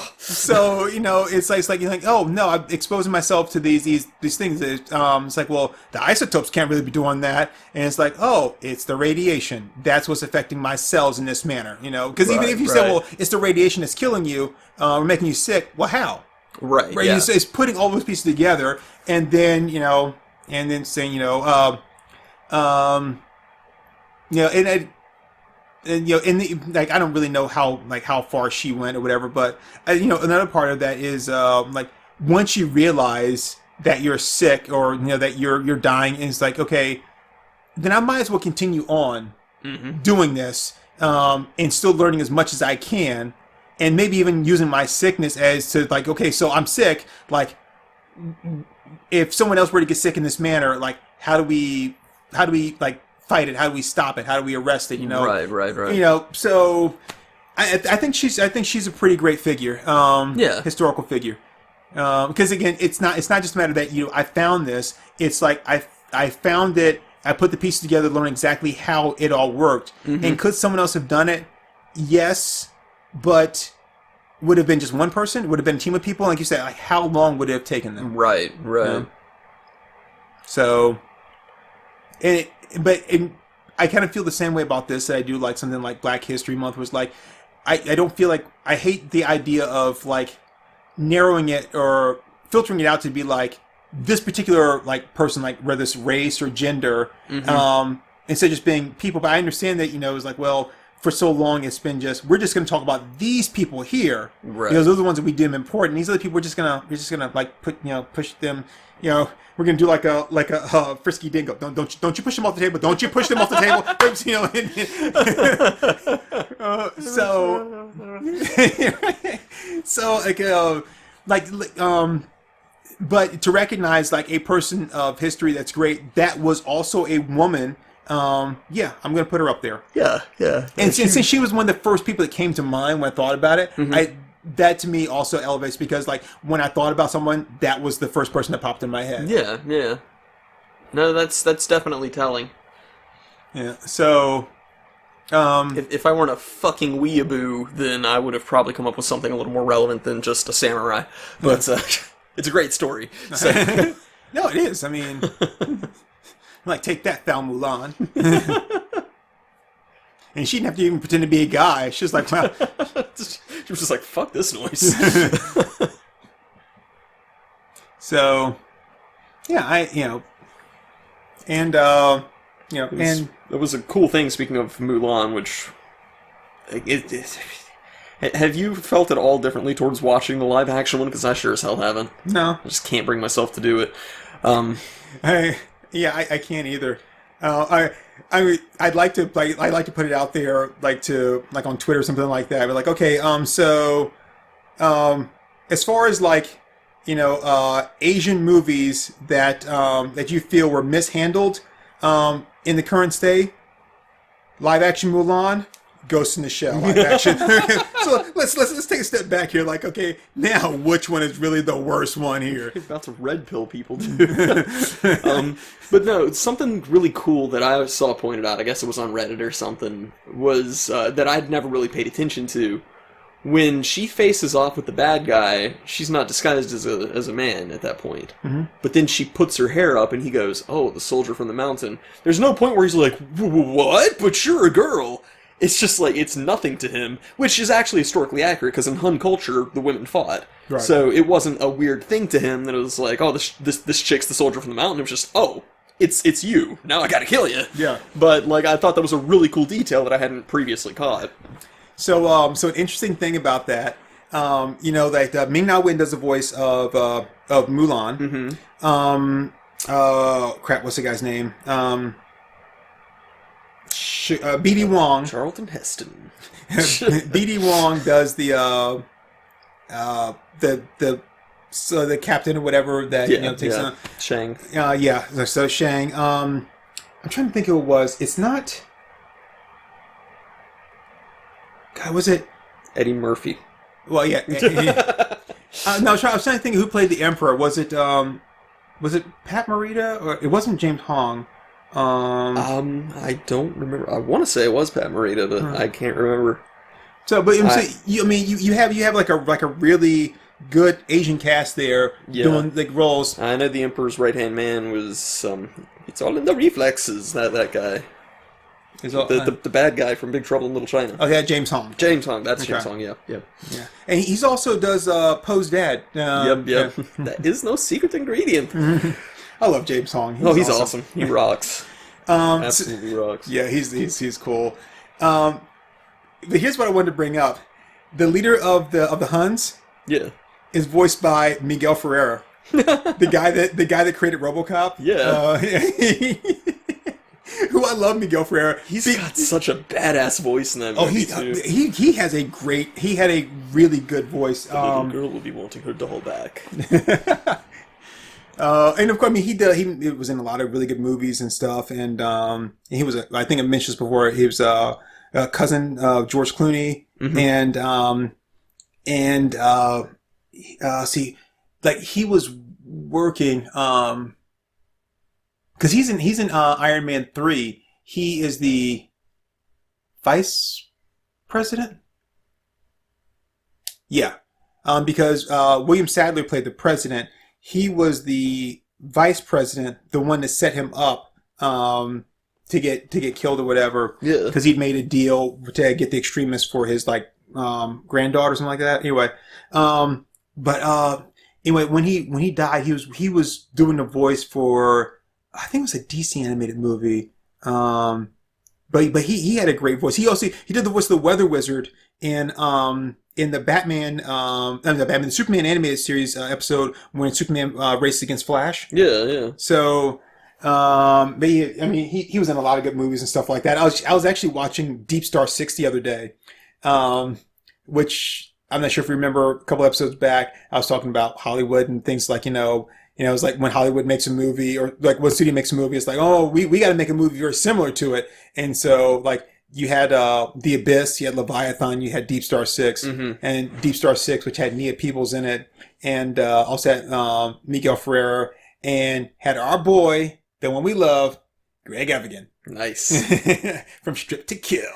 it's like you're like, oh no, I'm exposing myself to these things. It's like, well, the isotopes can't really be doing that, and it's like, oh, it's the radiation. That's what's affecting my cells in this manner. Because even if you say, well, it's the radiation that's killing you, or making you sick, well, how? Right. Yeah. It's putting all those pieces together, and then saying, like, I don't really know how far she went or whatever, but another part of that is like, once you realize that you're sick or that you're dying, and it's like, okay, then I might as well continue on doing this and still learning as much as I can, and maybe even using my sickness as to like, okay, so I'm sick, like, if someone else were to get sick in this manner, like, how do we like fight it? How do we stop it? How do we arrest it? Right. So I think she's a pretty great figure. Historical figure. Because again, it's not just a matter that I found this. It's like I found it. I put the pieces together, learn exactly how it all worked. And could someone else have done it? Yes, but would it have been just one person? Would it have been a team of people? Like you said, like, how long would it have taken them? Right. So, I kind of feel the same way about this that I do like something like Black History Month, was like, I don't feel like, I hate the idea of like narrowing it or filtering it out to be like this particular like person, like whether it's race or gender, instead of just being people. But I understand that, it's like, well, for so long it's been we're just going to talk about these people here, right? Because those are the ones that we deem important. These other people we're just gonna like push them. We're gonna do like a frisky dingo. Don't you push them off the table. Don't you push them off the table. But to recognize like a person of history that's great, that was also a woman. I'm gonna put her up there. Yeah. And since she was one of the first people that came to mind when I thought about it, that to me also elevates, because like when I thought about someone, that was the first person that popped in my head. Yeah. No, that's definitely telling. Yeah. So, if I weren't a fucking weeaboo, then I would have probably come up with something a little more relevant than just a samurai. But it's a great story. So. No, it is. I mean, like, take that, Thal Mulan. And she didn't have to even pretend to be a guy. She was like, wow. She was just like, fuck this noise. So, yeah, and You know, and it was a cool thing. Speaking of Mulan, which have you felt at all differently towards watching the live action one? Because I sure as hell haven't. no, I just can't bring myself to do it. I can't either. I'd like to put it out there, like on Twitter or something like that. But like, okay, so as far as like, you know, Asian movies that that you feel were mishandled in the current state, live action Mulan, Ghost in the Shell live action. So let's take a step back here. Like, okay, now which one is really the worst one here? About to red pill people too. But no, it's something really cool that I saw pointed out. I guess it was on Reddit or something. Was that I'd never really paid attention to. When she faces off with the bad guy, she's not disguised as a man at that point. Mm-hmm. But then she puts her hair up and he goes, "Oh, the soldier from the mountain." There's no point where he's like, "What? But you're a girl." It's just like, it's nothing to him, which is actually historically accurate, because in Hun culture, the women fought. Right. So it wasn't a weird thing to him that it was like, oh, this chick's the soldier from the mountain. It was just, oh, it's you. Now I gotta kill you. Yeah. But, like, I thought that was a really cool detail that I hadn't previously caught. So, so an interesting thing about that, you know, that Ming-Na Wen does the voice of Mulan. Mm-hmm. Crap, what's the guy's name? B.D. Wong. Charlton Heston. B.D. Wong does the captain or whatever that takes on Shang. So Shang. I'm trying to think who it was. It's not. God, was it Eddie Murphy? Well, yeah. No, I was trying to think who played the Emperor. Was it Pat Morita, or it wasn't James Hong? I don't remember. I want to say it was Pat Morita, but I can't remember. So, but you have like a really good Asian cast there doing like roles. I know the Emperor's right-hand man was it's all in the reflexes. That guy. The bad guy from Big Trouble in Little China. Oh yeah, James Hong. James Hong, that's okay. James Hong. Yeah. And he's also does Poe's dad. Yep. Yeah. That is no secret ingredient. I love James Hong. He's awesome. He rocks. Absolutely rocks. Yeah, he's cool. But here's what I wanted to bring up: the leader of the Huns, is voiced by Miguel Ferreira, the guy that created RoboCop. Yeah. Who I love, Miguel Ferreira. He's got such a badass voice in that movie too. He had a really good voice. The little girl will be wanting her doll back. And of course, I mean, he was in a lot of really good movies and stuff. And he was, I think I mentioned this before. He was a cousin of George Clooney, mm-hmm. See, like he was working. Because he's in Iron Man 3. He is the vice president? Yeah. Because William Sadler played the president. He was the vice president, the one that set him up to get killed or whatever. Yeah. Because he'd made a deal to get the extremists for his granddaughter or something like that. Anyway. Anyway, when he died, he was doing the voice for, I think it was a DC animated movie. But he had a great voice. He did the voice of the Weather Wizard in the the Superman animated series episode when Superman raced against Flash. Yeah. So, but he was in a lot of good movies and stuff like that. I was actually watching Deep Star 6 the other day, which I'm not sure if you remember a couple episodes back. I was talking about Hollywood and things like, it's like when Hollywood makes a movie, or like when studio makes a movie, it's like, oh, we got to make a movie very similar to it. And so, like, you had The Abyss, you had Leviathan, you had Deep Star 6, mm-hmm. and Deep Star 6, which had Nia Peebles in it, and also had Miguel Ferreira, and had our boy, the one we love, Greg Evigan. Nice. From Strip to Kill.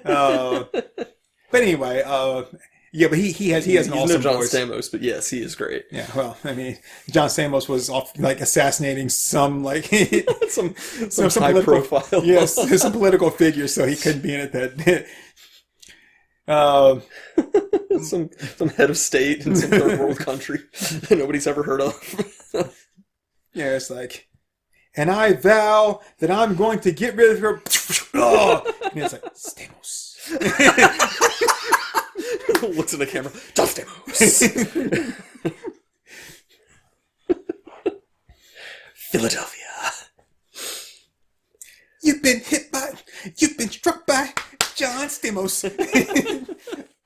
But anyway, yeah, but he has an awesome John voice. Stamos, but yes, he is great. Yeah, well, I mean, John Stamos was assassinating some some high profile. Yes, some political figures, so he couldn't be in it that. Some head of state in some third world country that nobody's ever heard of. Yeah, it's like, and I vow that I'm going to get rid of her. Oh, and it's like, Stamos. Looks at the camera. Just Stamos. Philadelphia. You've been struck by John Stamos.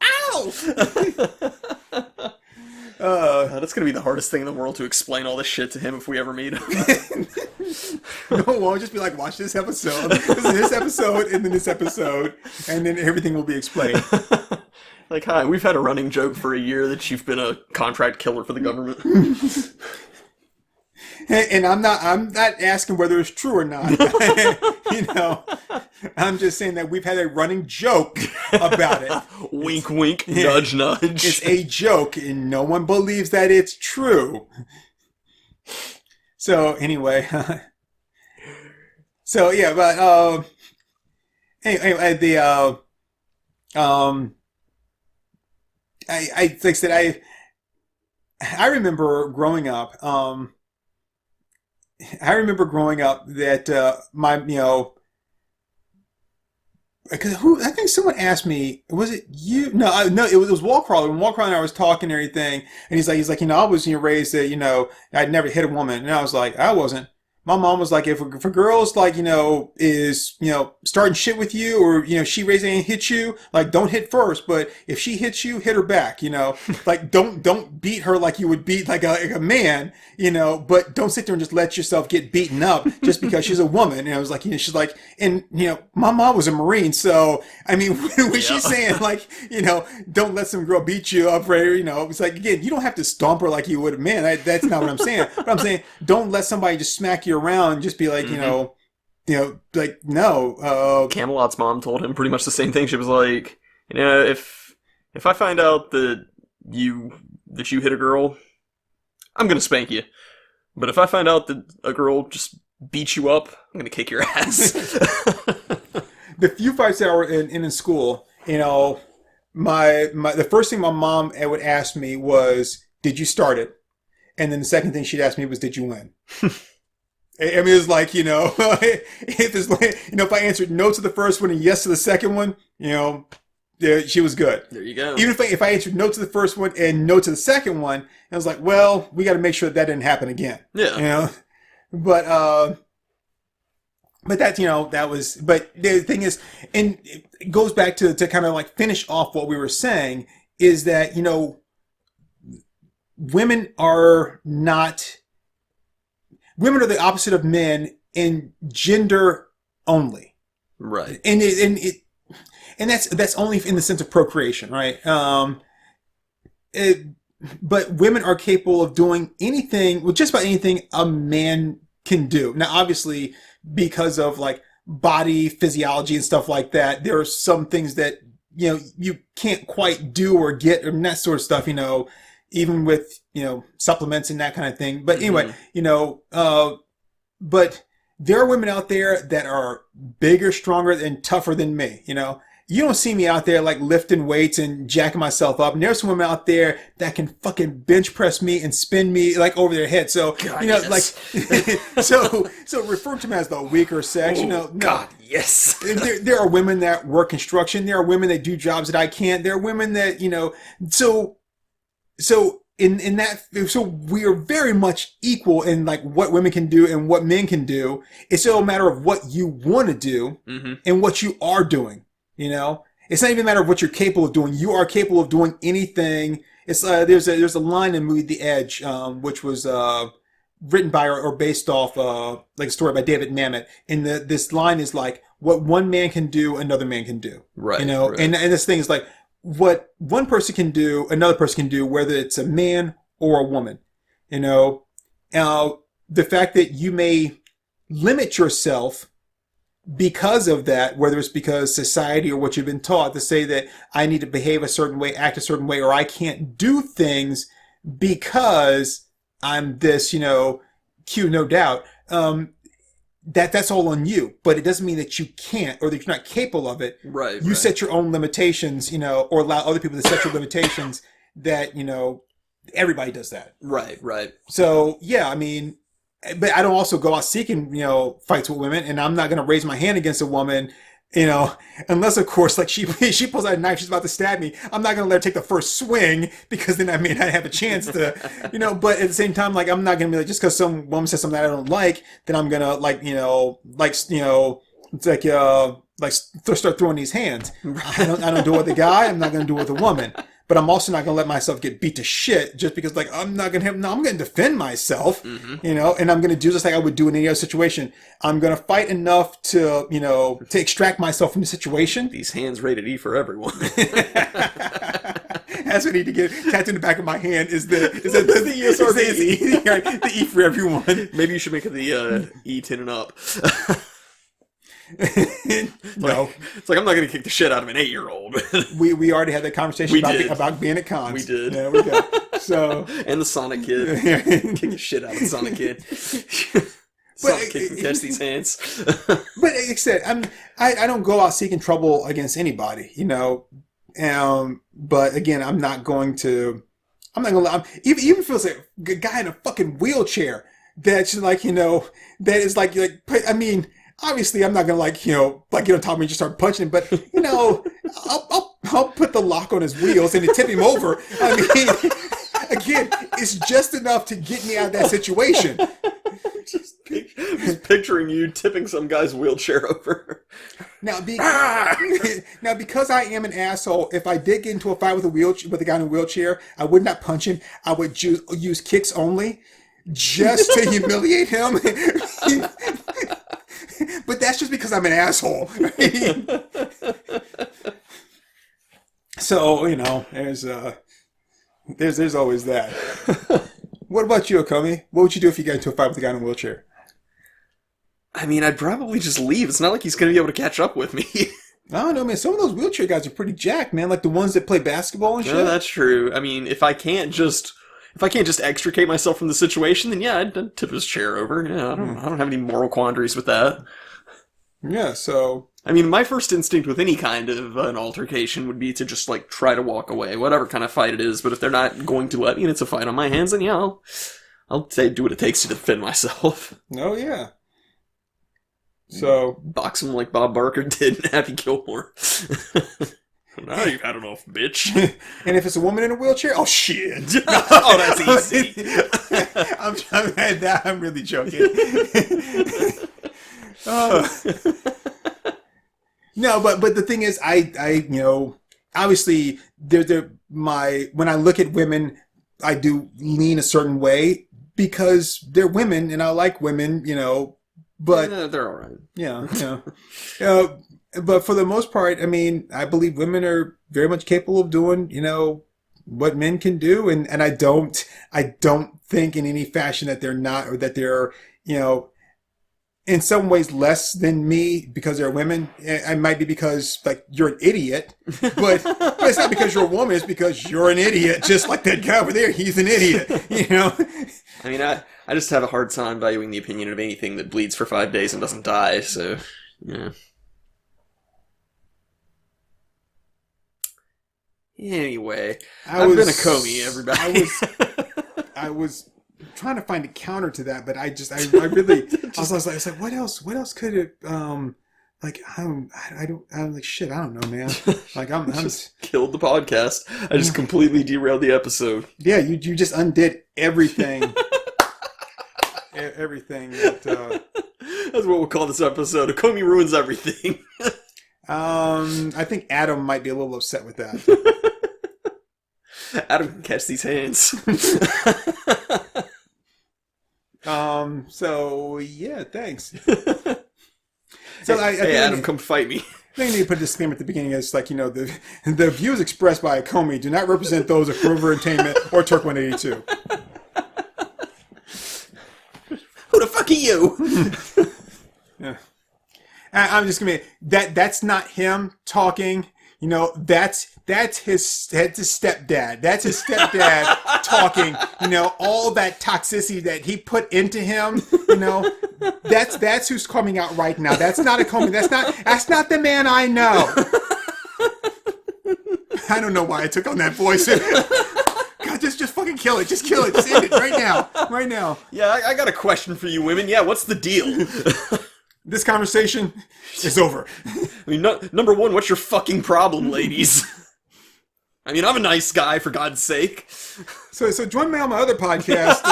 Ow! That's gonna be the hardest thing in the world to explain all this shit to him if we ever meet him. No, it won't just be like, watch this episode, this episode, and then this episode, and then everything will be explained. Like, hi, we've had a running joke for a year that you've been a contract killer for the government. And I'm not asking whether it's true or not. You know, I'm just saying that we've had a running joke about it. Wink, wink, nudge, nudge. It's a joke, and no one believes that it's true. So anyway, so yeah, but anyway, like I said, I remember growing up. I remember growing up that because I think someone asked me, was it you? No, it was Wallcrawler. When Wallcrawler and I was talking and everything, and he's like, I was raised that I'd never hit a woman, and I was like, I wasn't. My mom was like, if girls like, is, starting shit with you or, she raised and hit you, like, don't hit first. But if she hits you, hit her back, like, don't beat her like you would beat like a man, but don't sit there and just let yourself get beaten up just because she's a woman. And I was like, she's like, and, my mom was a Marine. So, I mean, when she's saying like, don't let some girl beat you up, right? It's like, again, you don't have to stomp her like you would a man. That's not what I'm saying. But I'm saying, don't let somebody just smack you around and just be like, like, no. Camelot's mom told him pretty much the same thing. She was like, if I find out that you hit a girl, I'm gonna spank you. But if I find out that a girl just beats you up, I'm gonna kick your ass. The few fights that I were in school, the first thing my mom would ask me was, did you start it? And then the second thing she'd ask me was, did you win? I mean, it's like, if it's like, if I answered no to the first one and yes to the second one, she was good. There you go. Even if I answered no to the first one and no to the second one, I was like, well, we got to make sure that didn't happen again. Yeah. But that, that was, but the thing is, and it goes back to kind of like finish off what we were saying, is that, women are the opposite of men in gender only. Right. And that's only in the sense of procreation, right? But women are capable of doing anything, well, just about anything a man can do. Now, obviously, because of like body physiology and stuff like that, there are some things that, you can't quite do or get and that sort of stuff, even with, supplements and that kind of thing. But anyway, but there are women out there that are bigger, stronger, and tougher than me, You don't see me out there like lifting weights and jacking myself up. And there's some women out there that can fucking bench press me and spin me like over their head. So, God, yes. like, so refer to them as the weaker sex, no. God, yes. There are women that work construction. There are women that do jobs that I can't. There are women that, so in that, so we are very much equal in like what women can do and what men can do. It's still a matter of what you want to do and what you are doing. It's not even a matter of what you're capable of doing. You are capable of doing anything. It's there's a line in the movie The Edge, which was written by or based off like a story by David Mamet. And this line is like, what one man can do, another man can do. Right. Right. And this thing is like, what one person can do, another person can do, whether it's a man or a woman. The fact that you may limit yourself because of that, whether it's because society or what you've been taught to say that I need to behave a certain way, act a certain way, or I can't do things because I'm this, cute, no doubt. That's all on you, but it doesn't mean that you can't or that you're not capable of it. Right. You set your own limitations, or allow other people to set your limitations that, everybody does that. Right. So, yeah, I mean, but I don't also go out seeking, fights with women, and I'm not going to raise my hand against a woman, unless of course, like she pulls out a knife, she's about to stab me. I'm not going to let her take the first swing because then I may not have a chance to, but at the same time, like I'm not going to be like, just because some woman says something that I don't like, then I'm going to start throwing these hands. I don't do it with a guy. I'm not going to do it with a woman. But I'm also not going to let myself get beat to shit just because, like, I'm not going to I'm going to defend myself, and I'm going to do just like I would do in any other situation. I'm going to fight enough to, to extract myself from the situation. These hands rated E for everyone. That's what I need to get tattooed in the back of my hand is the E for everyone. Maybe you should make it the E tinted up. No, it's like I'm not going to kick the shit out of an 8-year-old. we already had that conversation about being at cons. We did. Yeah, we go. So and the Sonic Kid, kick the shit out of the Sonic Kid. Sonic Kid can catch these hands. But like I said, I don't go out seeking trouble against anybody, But again, I'm not going to even if it's like a guy in a fucking wheelchair that's like that is like I mean. Obviously, I'm not gonna top me and just start punching him, but I'll put the lock on his wheels and tip him over. I mean, again, it's just enough to get me out of that situation. Just picturing you tipping some guy's wheelchair over. Now, because I am an asshole, if I did get into a fight with a guy in a wheelchair, I would not punch him. I would use kicks only, just to humiliate him. But that's just because I'm an asshole. So, there's always that. What about you, Acomi? What would you do if you got into a fight with a guy in a wheelchair? I mean, I'd probably just leave. It's not like he's going to be able to catch up with me. I don't know, man. Some of those wheelchair guys are pretty jacked, man. Like the ones that play basketball and shit. Yeah, that's true. I mean, if I can't just extricate myself from the situation, then yeah, I'd tip his chair over. Yeah, I don't have any moral quandaries with that. Yeah, so... I mean, my first instinct with any kind of an altercation would be to just, try to walk away, whatever kind of fight it is. But if they're not going to let me and it's a fight on my hands, then yeah, I'll say do what it takes to defend myself. Oh, yeah. So... Box him like Bob Barker did in Happy Gilmore. Now you've had enough, bitch. And if it's a woman in a wheelchair, oh shit! Oh, that's easy. I'm really joking. No, but the thing is, I obviously when I look at women, I do lean a certain way because they're women and I like women, but yeah, they're all right. Yeah. But for the most part, I mean, I believe women are very much capable of doing, what men can do, and I don't think in any fashion that they're not, or that they're, in some ways less than me because they're women. It might be because you're an idiot, but it's not because you're a woman. It's because you're an idiot, just like that guy over there. He's an idiot, I mean, I just have a hard time valuing the opinion of anything that bleeds for 5 days and doesn't die. So, yeah. Anyway, I've been Acomi, everybody. I was trying to find a counter to that, but I really, I was like, what else could it, I'm like, shit, I don't know, man. Like, I'm just killed the podcast. I just completely derailed the episode. Yeah, you just undid everything. Everything that, that's what we'll call this episode. Acomi ruins everything. I think Adam might be a little upset with that. Adam can catch these hands. So yeah, thanks. So hey, Adam, come fight me. I think I need to put a disclaimer at the beginning. It's like, the views expressed by Acomi do not represent those of Korova Entertainment or Turk182. Who the fuck are you? Yeah. I'm just gonna that's not him talking. That's his stepdad. That's his stepdad talking. All that toxicity that he put into him. That's who's coming out right now. That's not Acomi. That's not the man I know. I don't know why I took on that voice. God, just fucking kill it. Just kill it. Just end it right now. Right now. Yeah, I got a question for you women. Yeah, what's the deal? This conversation is over. I mean, number one, what's your fucking problem, ladies? I mean, I'm a nice guy, for God's sake. So join me on my other podcast.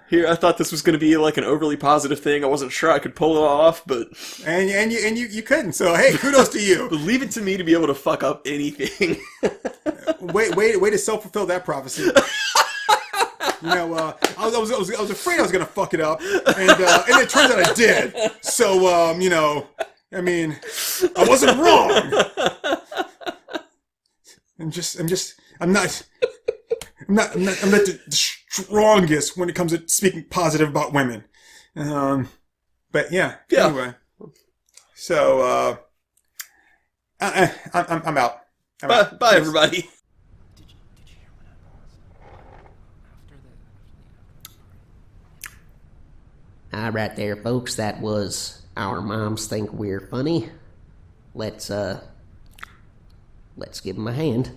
Here, I thought this was going to be like an overly positive thing. I wasn't sure I could pull it off, but and you couldn't. So hey, kudos to you. but leave it to me to be able to fuck up anything. Way to self-fulfill that prophecy. You know, I was afraid I was gonna fuck it up, and it turns out I did. So you know, I mean, I wasn't wrong. I'm not the strongest when it comes to speaking positive about women. But yeah. Anyway. So I'm out. Bye, everybody. All right there, folks. That was Our Moms Think We're Funny. Let's give them a hand.